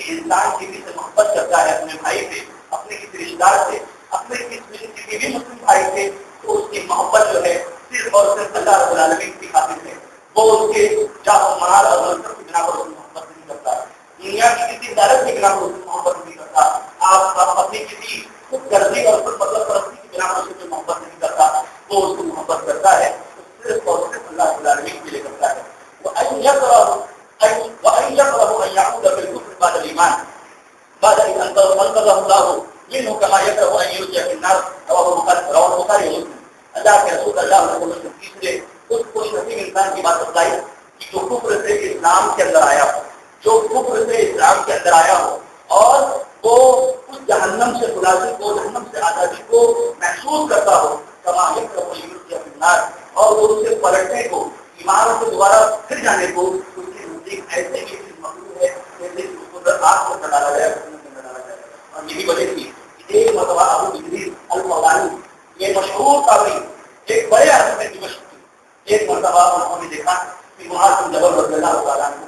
انسان کسی سے محبت کرتا ہے، اپنے بھائی سے، اپنے کسی رشتے دار سے، اپنے کسی بھی مسلم بھائی سے، تو اس کی محبت جو ہے صرف اور صرف اللہ رب العالمین کی خاطر ہے. وہ اس کے جاہ و منال اور منصب کی بنا پر اس کی محبت نہیں کرتا. دنیا کی کسی عدالت کی بنا پر اس کی محبت نہیں کرتا. آپ اپنی کسی خود غرضی اور خود مطلب پرستی کی بنا پر اس کی محبت نہیں کرتا. وہ اس کو محبت کرتا ہے صرف اور صرف اللہ رب العالمین کے لیے کرتا ہے. وَأَن يَكْرَهُ أَن يَعُودَ بِالْكُفْرِ بَعْدَ الْإِيمَانِ بعد أن أنقذه الله منه كما يكره أن يلقي في النار. رواه البخاري ومسلم. اللہ کے رسول اللہ علیہ وسلم نے تیسرے اس خوش نصیب انسان کی بات بتائی کہ جو کفر سے اسلام کے اندر آیا ہو، جو کفر سے اسلام کے اندر آیا ہو اور وہ اس جہنم سے خلاصی کو، جہنم سے آزادی کو محسوس کرتا ہو، کما یکرہ ان یلقی فی النار، اور وہ اس سے پلٹنے کو، ایمان سے دوبارہ پھر جانے کو اس کے نزدیک ایسے ہی مقبول ہے جیسے اس کو آگ میں ڈالا جائے، ڈالا جائے. اور یہی وجہ تھی کہ ایک مرتبہ ابو ادریس المولانی، یہ مشہور تابعی، ایک بڑے آدمی میں دمشق کی، ایک مرتبہ انہوں نے دیکھا کہ معاذ بن جبل رضی اللہ تعالیٰ عنہ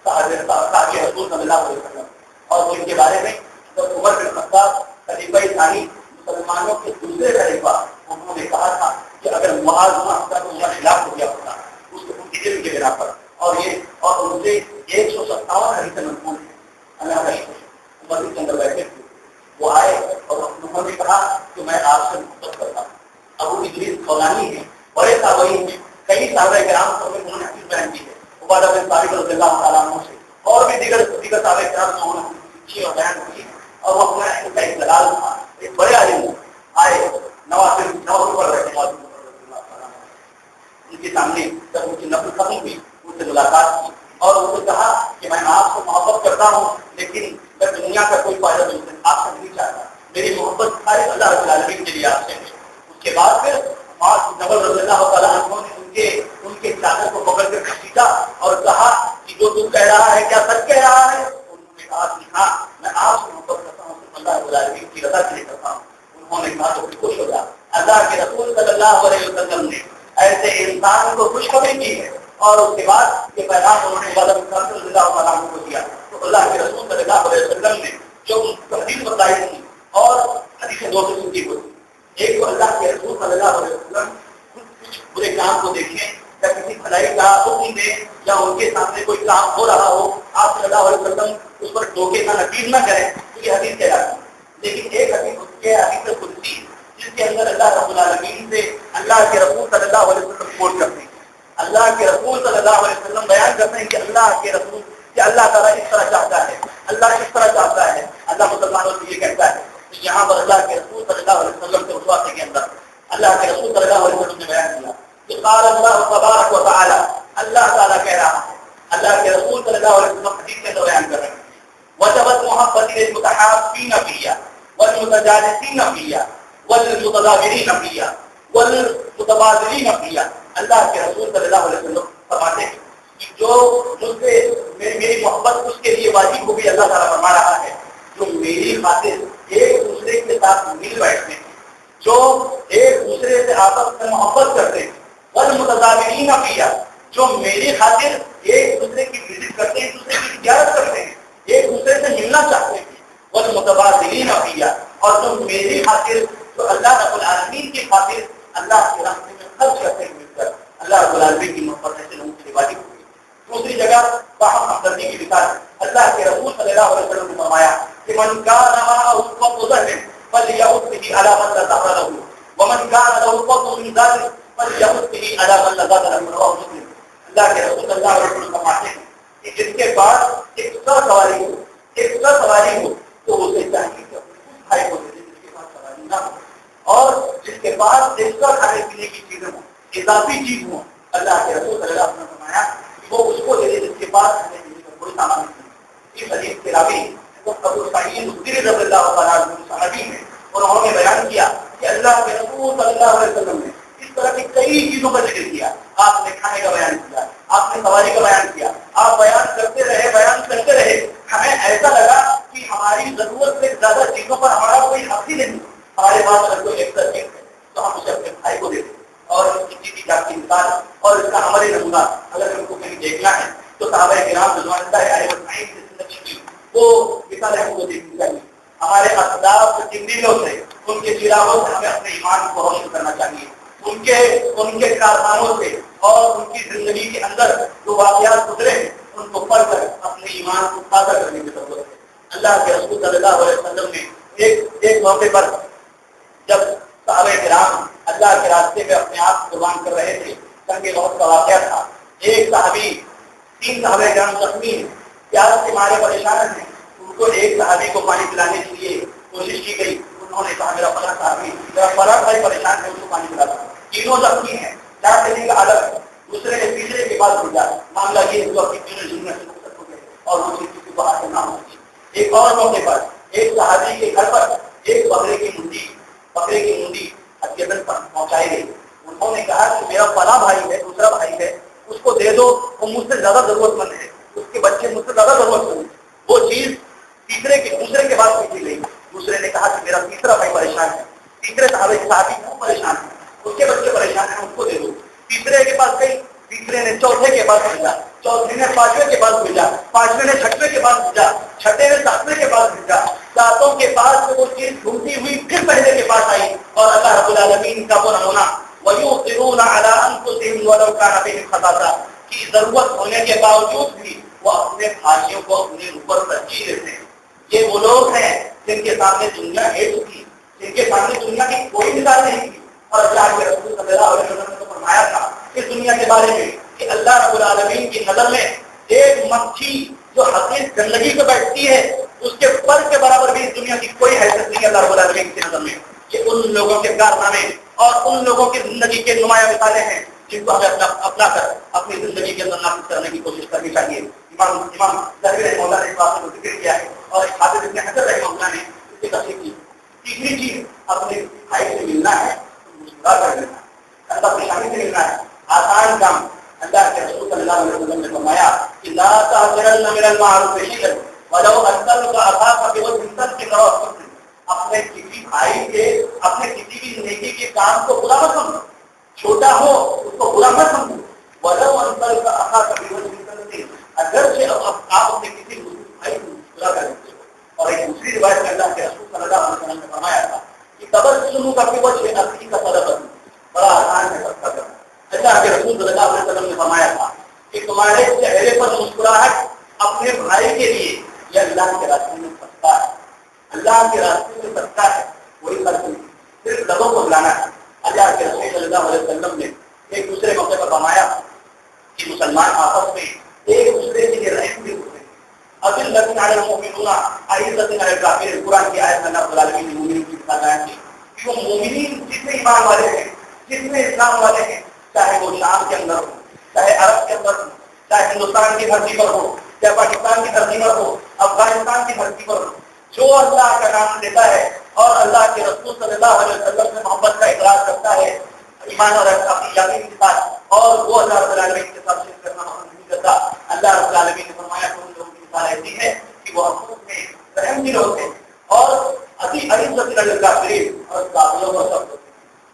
صحابی رسول صلی اللہ علیہ وسلم، اور وہ ان کے بارے میں جب عمر بن خطاب خلیفہ ثانی مسلمانوں کے دوسرے خلیفہ، انہوں نے کہا تھا کہ اگر معاذ نہ ہوتا تو ان کا خلاف ہو گیا ہوتا اس کو ان کی علم کے بنا پر. اور ان سے 157 حدیثیں منقول ہیں. اللہ کا شکر عمر کے اندر بیٹھے تھے، وہ آئے اور انہوں نے کہا کہ میں آپ سے محبت کرتا ہوں. ابو ادریس خولانی ہیں، بڑے تابعی ہیں، کئی صحابہ کرام کو انہوں نے حدیث بیان کی ہے. عبادہ بن صامت رضی اللہ تعالیٰ عنہ سے اور بھی دیگر صحابہ کرام کو انہوں نے کی اور بیان کی، اور وہ اپنا ان کا ایک دلال تھا، ایک بڑے عالم آئے نواز پر بیٹھے ان کے سامنے. جب ان کی نفل ختم ہوئی ان سے ملاقات کی اور انہوں نے کہا کہ میں آپ سے محبت کرتا ہوں، لیکن میں دنیا کا کوئی فائدہ آپ سے نہیں چاہتا. میری محبت خالص اللہ رب العالمین کے لیے آپ سے ہے. اس کے بعد پھر معاذ بن جبل رضی اللہ تعالیٰ عنہ نے ان کے چادر کو پکڑ کر کھینچا اور کہا کہ جو تم کہہ رہا ہے کیا سچ کہہ رہا ہے؟ انہوں نے کہا کہ ہاں میں آپ سے محبت کرتا ہوں، صرف اللہ رب العالمین کی رضا کے لیے کرتا ہوں. انہوں نے کہا تو خوش ہو جا. اللہ کے رسول صلی اللہ علیہ وسلم نے ایسے انسان کو خوشخبری کی ہے اور اس کے بعد یہ پیغام انہوں نے عبادہ بن صامت رضی اللہ تعالیٰ عنہ کو دیا. تو اللہ کے رسول صلی اللہ علیہ وسلم نے جو حدیث بتائی تھی اور حدیث دو سے سنتی ہوئی، ایک تو اللہ کے رسول صلی اللہ علیہ وسلم کچھ برے کام کو دیکھیں یا کسی بھلائی کا حکم دیں یا ان کے سامنے کوئی کام ہو رہا ہو، آپ صلی اللہ علیہ وسلم اس پر ٹوکے کا نکیر نہ کریں، تو یہ حدیث کہلاتی ہے. لیکن ایک حدیث اس کے حدیث قدسی جس کے اندر اللہ رب العالمین سے اللہ کے رسول صلی اللہ علیہ وسلم کوٹ کرتے ہیں. اللہ کے رسول صلی اللہ علیہ وسلم بیان کرتے ہیں کہ اللہ کے رسول کہ اللہ تعالیٰ اس طرح چاہتا ہے، اللہ اس طرح چاہتا ہے. اللہ مسلمانوں سے یہ کہتا ہے کہ یہاں پر اللہ کے رسول صلی اللہ علیہ وسلم کے رسواتے کے اندر اللہ کے رسول صلی اللہ علیہ وسلم نے بیان کیا کہ قال اللہ تبارک و تعالی، اللہ تعالیٰ کہہ رہا ہے، اللہ کے رسول صلی اللہ علیہ وسلم حدیث کے اندر بیان کر رہے ہیں وجبت محبت المتحابین فیہ والمتجالسین فیہ والمتظاہرین فیہ والمتبادلین فیہ. اللہ کے رسول صلی اللہ علیہ وسلم فرماتے ہیں کہ جو مجھ سے میری محبت اس کے لیے واجب ہوگی، اللہ تعالیٰ فرما رہا ہے جو میری خاطر ایک دوسرے کے ساتھ مل بیٹھتے ہیں، جو ایک دوسرے سے آپس میں محبت کرتے ہیں، والمتظاہرین فیہ، جو میری خاطر ایک دوسرے کی وزٹ کرتے ہیں، ایک دوسرے کی زیارت کرتے ہیں، ایک دوسرے سے ملنا چاہتے ہیں، والمتبادلین فیہ، اور جو میری خاطر، جو اللہ رب العالمین کی خاطر اللہ کے راستے میں خرچ کرتے ہیں، مل کر اللہ رب العالمین کی محبت ایسے لوگوں سے واجب ہوگی. دوسری جگہ باہم ہمدردی کی مثال اللہ کے رسول صلی اللہ علیہ وسلم نے فرمایا کہ من کان معه فضل فليعد به على من لا ظهر له ومن كان له فضل من ذلك فليعد به على من لا ظهر له. رواه مسلم. اللہ کے رسول صلی اللہ علیہ وسلم فرماتے ہیں کہ جس کے پاس ایک سواری ہو تو اسے چاہیے کہ اپنے بھائی کو دے دے جس کے پاس سواری نہ ہو، اور جس کے پاس ایکسٹرا کھانے پینے کی چیزیں ہوں، اضافی چیز ہوں. اللہ کے رسول صلی اللہ علیہ وسلم نے فرمایا وہ اس کو دے دے جس کے پاس کھانے پینے کا کوئی سامان نہیں. اس حدیث کے راوی وہ ابو سعید خدری رضی اللہ تعالیٰ عنہ صحابی ہیں، انہوں نے بیان کیا کہ اللہ کے رسول صلی اللہ علیہ وسلم نے اس طرح کی کئی چیزوں کا ذکر کیا. آپ نے کھانے کا بیان کیا، آپ نے سواری کا بیان کیا، آپ بیان کرتے رہے سے زیادہ چیزوں پر ہمارا کوئی حق ہی نہیں. ہمارے پاس اگر کوئی ایک ہے تو ہم اسے اپنے بھائی کو دیتے اور کسی کی جاتی انسان اور اس کا عملی نمونہ اگر ہم کو کہیں دیکھنا ہے تو صحابہ کرام رضوان اللہ علیہ کی زندگی کی وہ مثالیں ہم کو دیکھنی چاہیے. ہمارے اقدار جن بھی لوگ تھے ان کے چراغوں سے ہمیں اپنے ایمان کو روشن کرنا چاہیے. ان کے کارناموں سے اور ان کی زندگی کے اندر جو واقعات گزرے ان کو پڑھ کر اپنے ایمان کو تازہ کرنے کی ضرورت ہے. اللہ کے رسول صلی اللہ علیہ وسلم نے ایک موقع پر جب صحابہ کرام اللہ کے راستے میں اپنے آپ کو قربان کر رہے تھے جنگ بہت کا واقعہ تھا. ایک صحابی 3 صحابہ کرام زخمی پیاس کے مارے پریشان ہیں. ان کو ایک صحابی کو پانی پلانے کے لیے کوشش کی گئی. انہوں نے کہا میرا فلاں صحابی میرا فلاں بھائی پریشان ہے اس کو پانی پلاتا. تینوں زخمی ہیں چار طریقے کا الگ ہے. دوسرے نے تیسرے کے بعد بھیجا. معاملہ یہ ہوا کہ تینوں جنوں سے مقصد ہو گئے اور وہ کسی کو حاصل نہ ہوتی. ایک اور موقع پر ایک صحابی کے گھر پر ایک بکرے کی منڈی عقیدت پر پہنچائی گئی. انہوں نے کہا کہ میرا فلاں بھائی ہے دوسرا بھائی ہے اس کو دے دو وہ مجھ سے زیادہ ضرورت مند ہے اس کے بچے مجھ سے زیادہ ضرورت مند ہے. وہ چیز دوسرے کے بعد پوچھی گئی. دوسرے نے کہا کہ میرا تیسرا بھائی پریشان ہے. تیسرے صحابی کیوں پریشان ہے اس کے بچے پریشان ہیں اس کو دے دو. تیسرے کے پاس گئی. تیسرے نے چوتھے کے بعد بھیجا. چوتھے نے 5ویں کے بعد بھیجا. 5ویں نے 6ویں کے بعد بھیجا. 6ٹھے نے 7ویں کے بعد بھیجا. 7وں کے بعد وہ چیز ڈھونڈتی ہوئی پھر پہلے کے پاس آئی اور اللہ رب العالمین کا وہ نمونہ وَيُؤْثِرُونَ عَلَىٰ أَنفُسِهِمْ وَلَوْ كَانَ بِهِمْ خَصَاصَةٌ کی ضرورت ہونے کے باوجود بھی وہ اپنے بھائیوں کو اپنے اوپر ترجیح دیتے ہیں. یہ وہ لوگ ہیں جن کے سامنے دنیا ہے چکی جن کے سامنے دنیا کی کوئی مثال نہیں تھی. اور اللہ کے رسول صلی اللہ علیہ وسلم نے فرمایا تھا اس دنیا کے بارے میں کہ اللہ رب العالمین کی نظر میں ایک مکھی جو حقیق گندگی پہ بیٹھتی ہے اس کے پر کے برابر بھی اس دنیا کی کوئی حیثیت نہیں ہے اللہ رب العالمین کی نظر میں. یہ ان لوگوں کے کارنامے اور ان لوگوں کی زندگی کے نمایاں مثالیں ہیں جن کو ہمیں اپنا کر اپنی زندگی کے اندر نافذ کرنے کی کوشش کرنی چاہیے. امام ذہبی رحمہ اللہ نے اس بات کو ذکر کیا ہے اور حافظ ابن حجر رحمہ اللہ نے اس کی تفسیر کی. تیسری چیز اپنے بھائی سے ملنا ہے مسکرا کر لینا ہے. اللہ پریشانی سے ملنا ہے آسان کام. اللہ کے رسول صلی اللہ علیہ وسلم نے فرمایا کہ لا تحقرن من المعروف شيئا ولو ان تلقى اخاك بوجه صدق. اپنے کسی بھائی کے اپنے کسی بھی نیکی کے کام کو برا مت سمجھو. چھوٹا ہو اس کو برا مت سمجھو. ولو ان تلقى اخاك بوجه صدق اگرچہ آپ اپنے کسی بھائی کو برا کر دیتے ہو. اور ایک دوسری روایت میں اللہ کے رسول صلی اللہ علیہ وسلم نے فرمایا تھا کہ تبسم کا وجه اخی کا صدقہ بڑا آسان ہے صدقہ کرنا. اللہ کے رسول صلی اللہ علیہ وسلم نے فرمایا تھا کہ تمہارے چہرے پر مسکراہٹ اپنے بھائی کے لیے یہ اللہ کے راستے میں صدقہ ہے. اللہ کے راستے میں صدقہ ہے وہی خرچ نہیں صرف لبوں کو بلانا ہے. اللہ کے رسول صلی اللہ علیہ وسلم نے ایک دوسرے موقع پر فرمایا کہ مسلمان آپس میں ایک دوسرے کے لیے رحم بھی ہوتے ہیں. ابل لکن علی المؤمنون اعزۃ علی الکافرین. قرآن کی آیت میں اللہ رب العالمین نے مومنین کی مثال بیان کی کہ وہ مومنین جتنے ایمان والے ہیں جتنے اسلام والے ہیں چاہے وہ شام کے اندر ہو چاہے عرب کے اندر ہو چاہے ہندوستان کی دھرتی پر ہو چاہے پاکستان کی دھرتی پر ہو افغانستان کی دھرتی پر ہو جو اللہ کا نام لیتا ہے اور اللہ کے رسول صلی اللہ علیہ وسلم سے محبت کا اقرار کرتا ہے ایمان اور اپنی یقین کے ساتھ اور وہ اللہ رب العالمین کے ساتھ شرک کرنا پسند نہیں کرتا. اللہ رب العالمین نے فرمایا کہ ان لوگوں کی مثال ایسی ہے کہ وہ حقوق میں رحم دل ہوتے ہیں اور عزت الکافرین اور کافروں کو سخت ہوتے ہیں.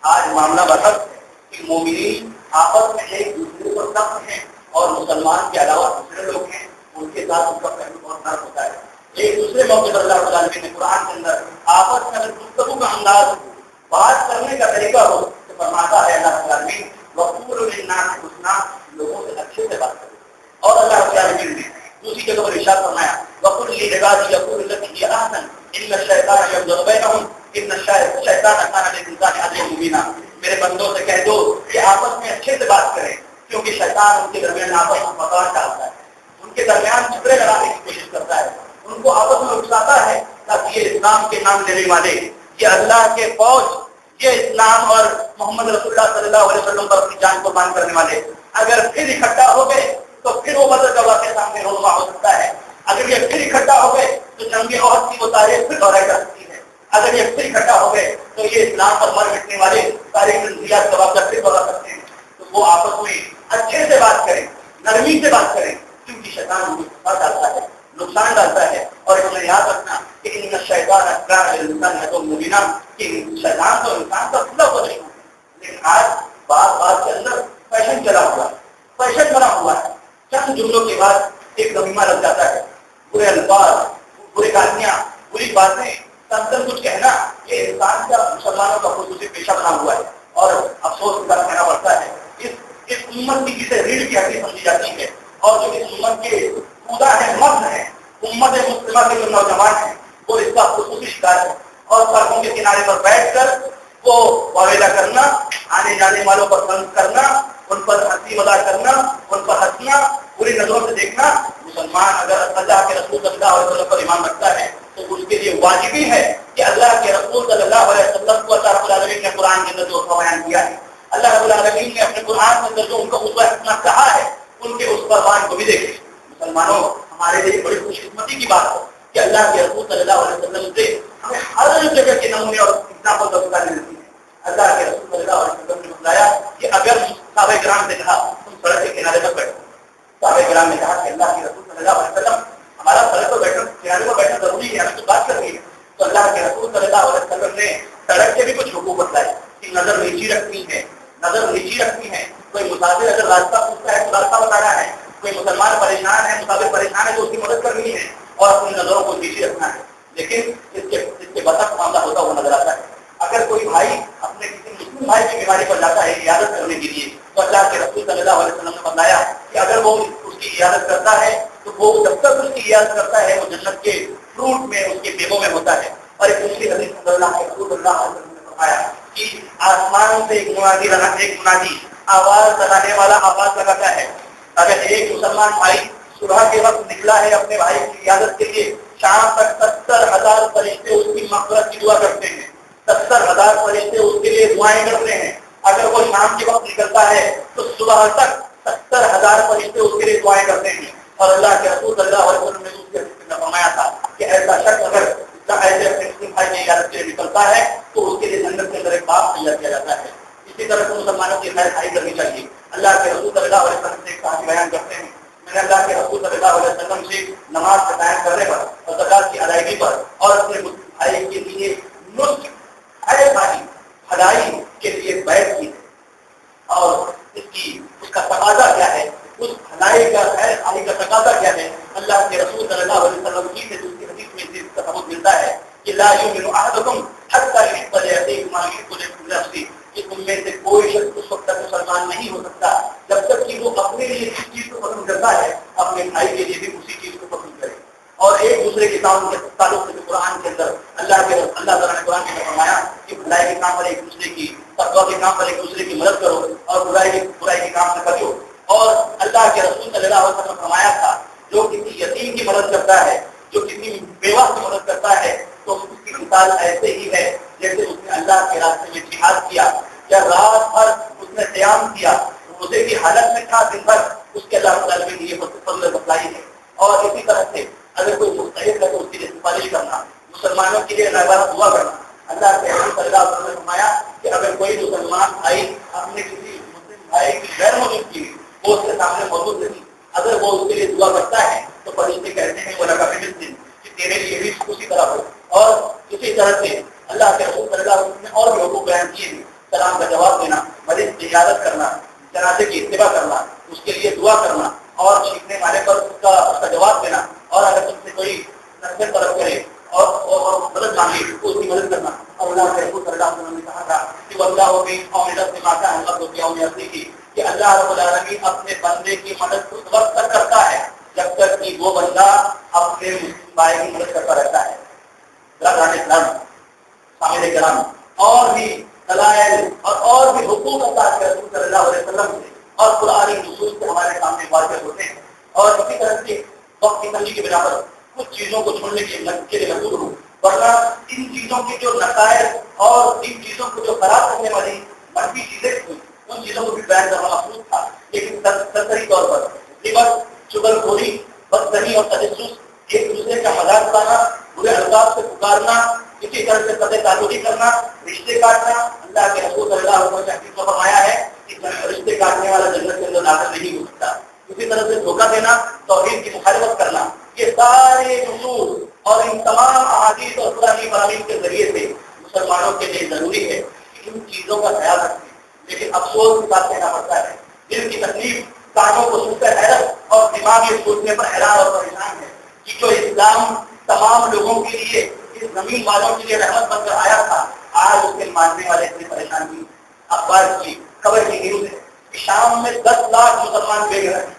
آج معاملہ برعکس ہے کہ مومنین آپس میں ایک دوسرے کو سخت ہیں اور مسلمان کے علاوہ دوسرے لوگ ہیں ان کے ساتھ ان کا پہلو بہت فرق ہوتا ہے. ایک دوسرے موقع پر اللہ تعالیٰ نے قرآن کے اندر آپس میں اگر گفتگو کا انداز ہو بات کرنے کا طریقہ ہو تو فرماتا ہے اللہ تعالیٰ وقول للناس حسنا لوگوں سے اچھے سے بات کرے. اور اللہ تعالیٰ نے دوسری جگہ پر ارشاد فرمایا وقل لعبادی یقول التي هي احسن ان الشیطان یبغض بینہم ان الشیطان کان للانسان عدوا مبینا. میرے بندوں سے کہہ دو کہ آپس میں اچھے سے بات کریں کیونکہ شیطان ان کے درمیان آپس میں فساد ڈالتا ہے ان کے درمیان جھگڑے لڑانے کی کوشش کرتا ہے ان کو آپس میں اکساتا ہے تاکہ یہ اسلام کے نام لینے والے یہ اللہ کے فوج یہ اسلام اور محمد رسول اللہ صلی اللہ علیہ وسلم پر اپنی جان قربان کرنے والے اگر پھر اکٹھا ہو گئے تو پھر وہ بدر کا واقعہ سامنے رونما ہو سکتا ہے. اگر یہ پھر اکٹھا ہو گئے تو جنگ احد کی وہ تاریخ پھر دہرائی جا سکتی ہے. اگر یہ پھر اکٹھا ہو گئے تو یہ اسلام پر مر مٹنے والے تاریخ نظریات کا واقعہ پھر دہرا سکتے ہیں. تو وہ آپس میں اچھے سے بات کریں نرمی سے بات کریں کیونکہ شیطان ان کو ڈالتا ہے نقصان ڈالتا ہے. اور اس میں یاد رکھنا کہ ان شیطان کان للانسان عدوا مبینا، کہ شیطان تو انسان کا کھلا ہوا دشمن ہے. لیکن آج بات بات کے اندر فیشن چلا ہوا ہے، فیشن بنا ہوا ہے. چند جملوں کے بعد ایک زمینہ لگ جاتا ہے، برے الفاظ، برے کہانیاں، بری باتیں، سب کچھ کہنا، یہ انسان کا مسلمانوں کا خصوصی پیشہ بنا ہوا ہے. اور افسوس کے ساتھ کہنا پڑتا ہے اس امت کی جسے ریڑھ کی ہڈی سمجھی جاتی ہے، اور جو اس امت کے خدا ہے، مرد ہے، امت مسلمہ کے جو نوجوان ہیں وہ اس کا خصوصی شکار ہے. اور سڑکوں کے کنارے پر بیٹھ کر وہ واویلا کرنا، آنے جانے والوں پر بند کرنا، ان پر ہنسی مذاق کرنا، ان پر ہنسنا، پوری نظروں سے دیکھنا. مسلمان اگر اللہ کے رسول صلی اللہ علیہ وسلم پر ایمان رکھتا ہے تو اس کے لیے واجبی ہے کہ اللہ کے رسول صلی اللہ علیہ وسلم کو اللہ رب العالمین نے قرآن کے اندر جو بیان کیا ہے، اللہ رب العالمین نے اپنے قرآن کے اندر جو ان کو اسوہ حسنہ کہا ہے، ان کے اس قربان کو بھی دیکھیں. مسلمانوں، ہمارے لیے بڑی خوش قسمتی کی بات ہے کہ اللہ کے رسول صلی اللہ علیہ وسلم سے ہمیں ہر جگہ کے نمونے اور اگزامپل دستانے ملتی ہیں. اللہ کے رسول صلی اللہ علیہ وسلم نے بتایا کہ اگر صحابہ کرام سے کہا تم سڑک کے کنارے پر بیٹھو، صحابہ کرام نے کہا کہ اللہ کے رسول صلی اللہ علیہ وسلم ہمارا سڑک پر بیٹھنا، کنارے پر بیٹھنا ضروری ہے، ہمیں تو بات کرنی ہے. تو اللہ کے رسول صلی اللہ علیہ وسلم نے سڑک کے بھی کچھ حقوق بتائے کہ نظر نیچی رکھنی ہے، نظر نیچی رکھنی ہے. کوئی مسافر اگر راستہ پوچھتا ہے تو راستہ بتانا ہے، کوئی مسلمان پریشان ہے، مسافر پریشان ہے تو اس کی مدد کرنی ہے اور اپنی نظروں کو نیچی رکھنا ہے. لیکن اس کے برعکس معاملہ ہوتا ہوا نظر آتا ہے. اگر کوئی بھائی اپنے کسی مسلم بھائی کی بیماری پر جاتا ہے عیادت کرنے کے لیے تو اللہ کے رسول صلی اللہ علیہ وسلم نے بتایا کہ اگر وہ اس کی عیادت کرتا ہے تو وہ جب تک اس کی عیادت کرتا ہے وہ جنت کے فروٹ میں، اس کے میووں میں ہوتا ہے. اور ایک دوسری حدیث میں اللہ کے رسول اللہ علیہ وسلم نے فرمایا کہ آسمان سے ایک منادی آواز لگانے والا آواز لگاتا ہے. اگر ایک مسلمان بھائی صبح کے وقت نکلا ہے اپنے بھائی کی عیادت کے لیے، شام تک 70,000 فرشتے اس کی مغفرت کی دعا کرتے ہیں، 70,000 فرشتے اس کے لیے دعائیں کرتے ہیں. اگر وہ شام کے وقت نکلتا ہے تو صبح تک 70,000 فرشتے اس کے لیے دعائیں کرتے ہیں. اور اللہ کے رسول صلی اللہ علیہ وسلم نے اس کے حدیث میں فرمایا تھا کہ ایسا شخص اگر ایسے اپنے مسلم بھائی کی عیادت کے لیے نکلتا ہے تو اس کے لیے جنت کے اندر ایک باغ تیار کیا جاتا ہے. اسی طرح سے مسلمانوں کی خیر خائی کرنی چاہیے. اللہ کے رسول صلی اللہ علیہ وسلم سے ایک کہانی بیان کرتے ہیں، میں نے اللہ کے رسول صلی اللہ علیہ وسلم سے نماز کا قائم کرنے پر اور زکات کی ادائیگی پر اور اپنے مسلم بھائی کے لیے نصح بھلائی کے لیے بیعت کی اور اس کا تقاضا کیا ہے، اس بھلائی کا خیر خائی کا تقاضا کیا ہے. اللہ کے رسول صلی اللہ علیہ وسلم کی دوسری حدیث میں اس کا ثبوت ملتا ہے کہ لا یؤمن احدکم حتی یحب لأخیہ ما یحب لنفسہ، کہ تم میں سے کوئی شخص اس وقت تک مسلمان نہیں ہو سکتا جب تک کہ وہ اپنے لیے جس چیز کو پسند کرتا ہے اپنے بھائی کے لیے بھی اسی چیز کو پسند کرے. اور ایک دوسرے کے تعلق سے قرآن کے اندر اللہ تعالیٰ نے قرآن کے اندر فرمایا کہ بھلائی کے کام پر ایک دوسرے کی، تقویٰ کے کام پر ایک دوسرے کی مدد کرو اور برائی کے کام سے بچو. اور اللہ کے رسول صلی اللہ علیہ وسلم نے فرمایا تھا جو کسی یتیم کی مدد کرتا ہے، جو کسی بیوہ کی مدد کرتا ہے تو اس کی مثال ایسے ہی ہے جیسے اس نے اللہ کے راستے میں جہاد کیا یا رات بھر اس نے قیام کیا، روزے کی حالت میں تھا، دن بھر اس کے اللہ تعالیٰ کے لیے فضل بتلائی ہے. اور اسی طرح سے اگر کوئی مستحق ہے تو اس کے لیے سفارش کرنا، مسلمانوں کے لیے ناگہانہ دعا کرنا. اللہ کے رسول صلی اللہ علیہ وسلم نے فرمایا کہ اگر کوئی مسلمان بھائی اپنے کسی مسلم بھائی کی غیر موجودگی وہ اس کے سامنے موجود نہیں، اگر وہ اس کے لیے دعا کرتا ہے تو فرشتے کہتے ہیں وہ لگا کہ تیرے لیے بھی اسی طرح ہو. اور اسی طرح سے اللہ کے رسول صلی اللہ علیہ وسلم نے اور بھی حقوق بیان کیے ہیں، سلام کا جواب دینا، مریض کی عیادت کرنا، جنازے کی اتباع کرنا، اس کے لیے دعا کرنا اور چیخنے مارے پر اس کا جواب دینا. اور اگر تم سے کوئی نصیحت طلب کرے اور مدد مانگے تو اس کی مدد کرنا. اور اللہ کے رسول صلی اللہ علیہ وسلم نے کہا تھا کہ واللہ بھی قومت ماتا ہے اللہ کو یوم یاتی کی، کہ اللہ رب العالمین اپنے بندے کی مدد اس وقت تک کرتا ہے جب تک کہ وہ بندہ اپنے مسلم بھائی کی مدد کرتا رہتا ہے. کرام اور بھی دلائل اور بھی حقوق اللہ کے رسول صلی اللہ علیہ وسلم سے اور قرآنی نصوص سے ہمارے سامنے واضح ہوتے ہیں. اور اسی طرح سے وقت کی تنگی کے بنا پر کچھ چیزوں کو چھوڑنے کے لیے مجبور ہوں، ورنہ ان چیزوں کے جو نتائج اور ان چیزوں کو جو خراب کرنے والی منفی چیزیں تھیں ان چیزوں کو بھی بیان کرنا مفروض تھا. لیکن سرسری طور پر غیبت، چغلخوری، بدتمیزی اور تجسس، ایک دوسرے کا مذاق اڑانا، برے الفاظ سے پکارنا، اسی طرح سے قطع تعلقی کرنا، رشتے کاٹنا. اللہ کے رسول صلی اللہ علیہ وسلم نے فرمایا ہے کہ رشتے کاٹنے والا جنت کے اندر داخل نہیں ہو سکتا. اسی طرح سے دھوکہ دینا، توحید کی مخالفت کرنا، یہ سارے نصوص اور ان تمام احادیث اور قرآن فرامین کے ذریعے سے مسلمانوں کے لیے ضروری ہے کہ ان چیزوں کا خیال رکھیں. لیکن افسوس کے ساتھ کہنا پڑتا ہے دل کی تکلیف کانوں کو سن کر حیرت اور دماغ یہ سوچنے پر حیران اور پریشان ہے کہ جو اسلام تمام لوگوں کے لیے اس زمین والوں کے لیے رحمت بن کر آیا تھا آج اس کے ماننے والے اتنی پریشان ہوئی. اخبار کی خبر کی نیوز ہے کہ شام میں 10 لاکھ مسلمان بے گھر ہیں.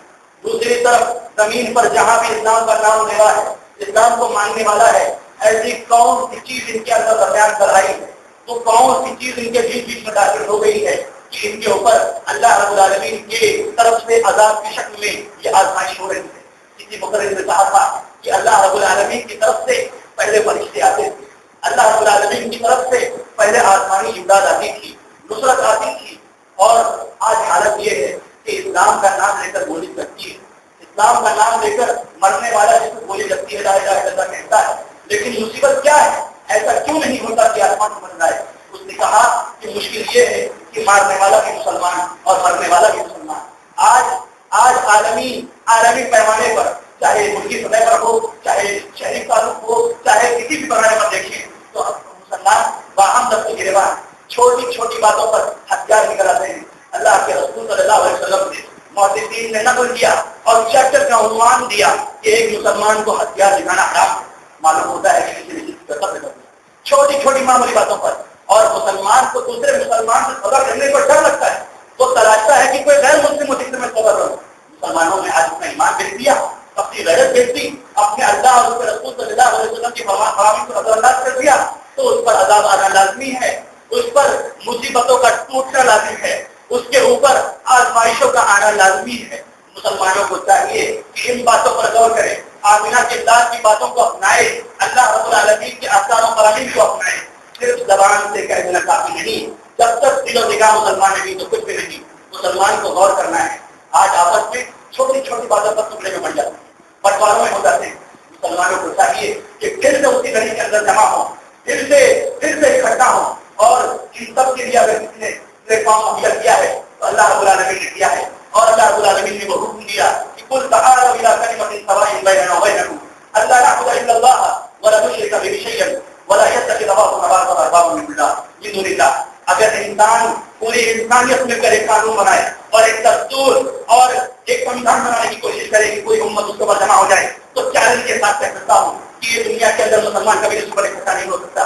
دوسری طرف زمین پر جہاں بھی اسلام کا نام لیوا ہے اسلام کو ماننے والا ہے ایسی کون سی چیز ان کے اندر درمیان کر رہی ہے تو کون سی چیز ان کے بیچ میں داخل ہو گئی ہے کہ ان کے اوپر اللہ رب العالمین کی طرف سے عذاب کی شکل میں یہ آزمائش ہو رہی ہے. کسی مقرر نے کہا تھا کہ اللہ رب العالمین کی طرف سے پہلے فرشتے آتے تھے. اللہ رب العالمین کی طرف سے پہلے آسمانی امداد آتی تھی نصرت آتی تھی. اور آج حالت یہ ہے کہ اسلام کا نام لے کر گولی لگتی ہے. اسلام کا نام لے کر مرنے والا جس کو گولی لگتی ہے لا الہ الا اللہ کہتا ہے. لیکن مصیبت کیا ہے ایسا کیوں نہیں ہوتا کہ آسمان بن رہا ہے. اس نے کہا کہ مشکل یہ ہے کہ مارنے والا بھی مسلمان اور مرنے والا بھی مسلمان. آج عالمی پیمانے پر چاہے ملکی سطح پر ہو چاہے شہری تعلق ہو چاہے کسی بھی پیمانے پر دیکھیں تو مسلمان باہم دست گریبان چھوٹی چھوٹی باتوں پر ہتھیار نکل آتے ہیں. اللہ کے رسول صلی اللہ علیہ وسلم نے محدثین نے نقل کیا اور چیپٹر کا عنوان دیا کہ ایک مسلمان کو ہتھیار دکھانا حرام ہے. معلوم ہوتا ہے کہ کسی نے کسی کا قتل کر دیا چھوٹی چھوٹی معمولی باتوں پر. اور مسلمان کو دوسرے مسلمان سے خبر کرنے پر ڈر لگتا ہے. وہ تلاشتا ہے کہ کوئی غیر مسلم مسجد میں خبر ہو. مسلمانوں نے آج اپنا ایمان بیچ دیا اپنی غیرت بیچ دی اپنے اللہ اور اس کے رسول صلی اللہ علیہ وسلم کی فرامین کو نظر انداز کر دیا تو اس پر عذاب آنا لازمی ہے. اس پر مصیبتوں کا ٹوٹنا لازمی ہے. اس کے اوپر آزمائشوں کا آنا لازمی ہے. مسلمانوں کو چاہیے کہ ان باتوں پر غور کریں. آمینہ کے ذات کی باتوں کو اپنائے اللہ رب العالمین کے احکام و فرامین کو اپنائے. صرف زبان سے کہہ دینا کافی نہیں. جب تک دل و نگاہ مسلمان نہیں تو کچھ بھی نہیں. مسلمان کو غور کرنا ہے. آج آپس میں چھوٹی چھوٹی باتوں پر ٹکڑے میں بن جاتے ہیں بٹواروں میں ہو جاتے ہیں. مسلمانوں کو چاہیے کہ پھر سے اسی گھڑی کے اندر جمع ہو پھر سے اکٹھا ہو. اور ان سب کے لیے اگر کسی نے پلیٹ فارم مہیا کیا ہے تو اللہ رب العالمین نے کیا ہے. اور اللہ رب العالمین نے وہ حکم دیا کہ قل تعالوا الى كلمة سواء بيننا وبينكم الا نعبد الا الله ولا نشرك به شيئا ولا يتخذ بعضنا بعضا اربابا من دون الله. اگر انسان پوری انسانیت میں کر ایک قانون بنائے اور ایک دستور اور ایک سمجھان بنانے کی کوشش کرے کہ کوئی امت اس کے بعد جمع ہو جائے تو چیلنج کے ساتھ کہہ سکتا ہوں کہ یہ دنیا کے اندر مسلمان کبھی اس پر اکٹھا نہیں ہو سکتا.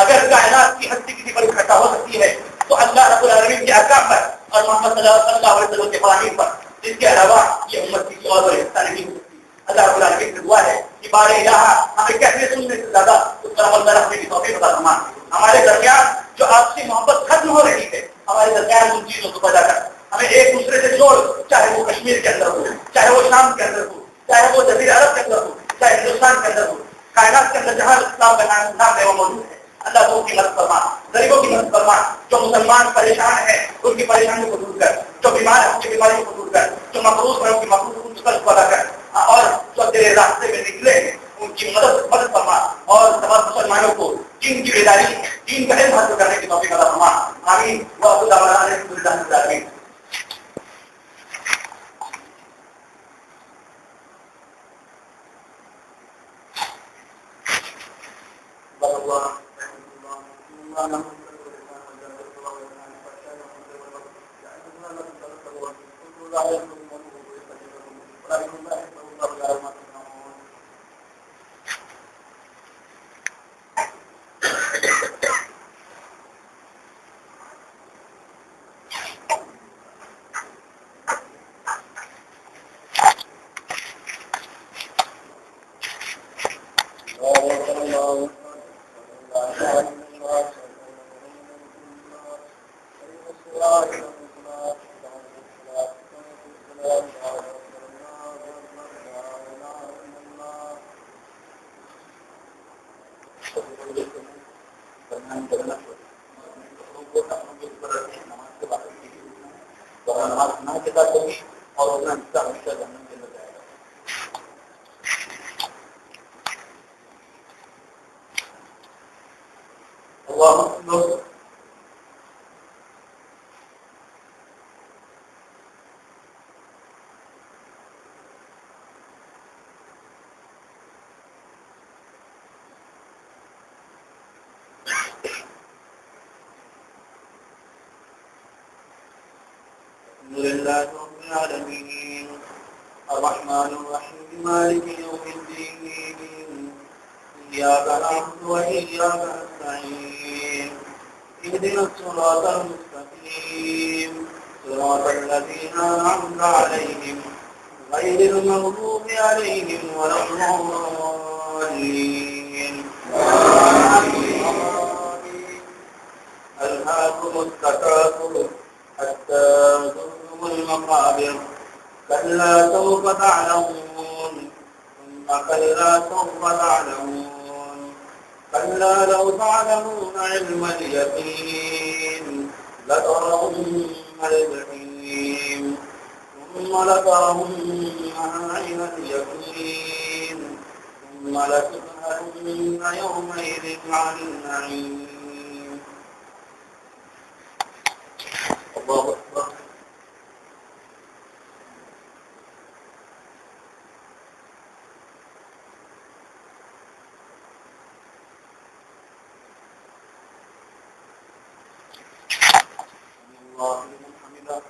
اگر کائنات کی ہستی کسی پر اکٹھا ہو سکتی ہے تو اللہ رب العالمین کے احکام پر اور محمد صلی اللہ علیہ وسلم کے فرامین پر. اس کے علاوہ یہ امت کسی اور پر اکٹھا نہیں ہو سکتی. اللہ رب العالمین سے دعا ہے کہ بار الہ ہمیں کہنے سننے سے زیادہ اس پر عمل کرنے کی توفیق عطا فرما. ہمارے درمیان جو آپسی محبت ختم ہو رہی ہے ہمارے درمیان ان چیزوں کو پیدا کر ہمیں ایک دوسرے سے جوڑ. چاہے وہ کشمیر کے اندر ہو چاہے وہ شام کے اندر ہو چاہے وہ جزیرہ عرب کے اندر ہو چاہے ہندوستان کے اندر ہو کائنات کے اندر جہاں اسلام کا نام ہے وہ موجود ہے. اللہ کو کی مدد فرما غریبوں کی مدد فرما. جو مسلمان پریشان ہیں ان کی پریشانیوں کو دور کر. جو بیمار ہیں ان کی بیماریوں کو دور کر. جو مقروض ہیں ان کی مقروض کو ادا کر. اور جو تیرے راستے میں نکلے ہیں ان کی مدد فرما. اور تمام مسلمانوں کو دین کی بیداری دین کا علم حاصل کرنے کی توفیق عطا فرما. آمین. وآخر دعوانا ان الحمد للہ رب العالمین. الحمد لله رب العالمين الرحمن الرحيم مالك يوم الدين إياك نعبد وإياك نستعين اهدنا الصراط المستقيم صراط الذين أنعمت عليهم غير المغضوب عليهم ولا الضالين ألهاكم التكاثر حتى زرتم المقابر كلا سوف تعلمون ثم كلا سوف تعلمون كلا لو تعلمون علم اليقين لترون الجحيم ثم لترونها عين اليقين ثم لتسألن يومئذ عن النعيم. الله أكبر. الله لمن حمده.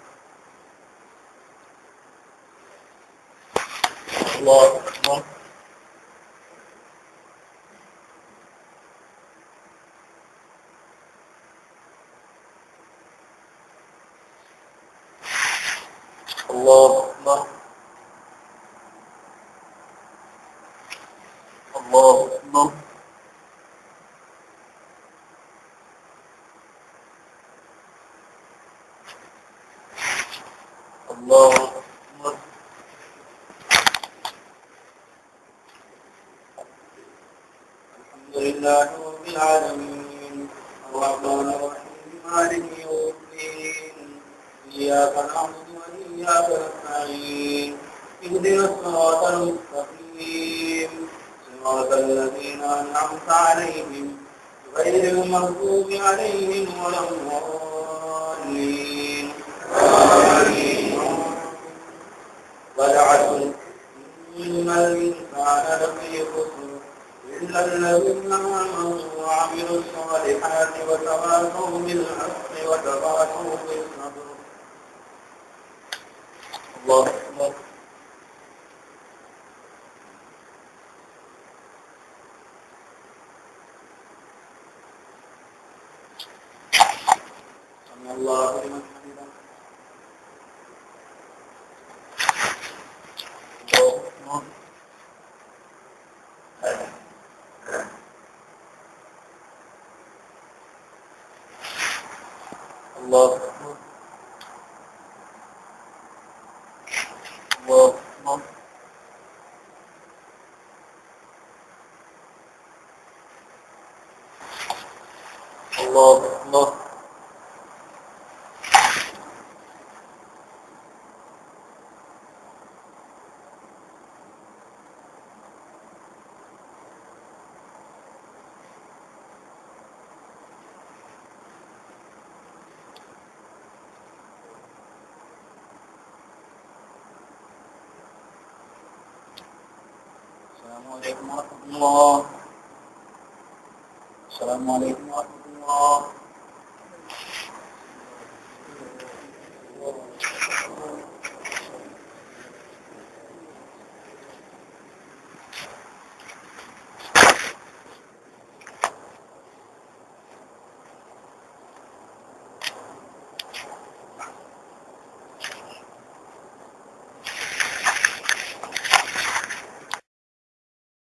الله أكبر. الله أكبر. الله أكبر. الله أكبر. الحمد لله رب العالمين الرحمن الرحيم مالك يوم الدين إياك نعبد وإياك نستعين اهدنا الصراط المستقيم صراط الذين أنعمت عليهم غير المغضوب عليهم ولا الضالين. والعصر إن الإنسان لفي خسر إلا الذين آمنوا وعملوا الصالحات وتواصوا بالحق وتواصوا بالصبر. الله أكبر. سمع الله لمن حمده. الله أكبر. الله أكبر. الله أكبر. السلام عليكم ورحمة الله. السلام عليكم ورحمة الله.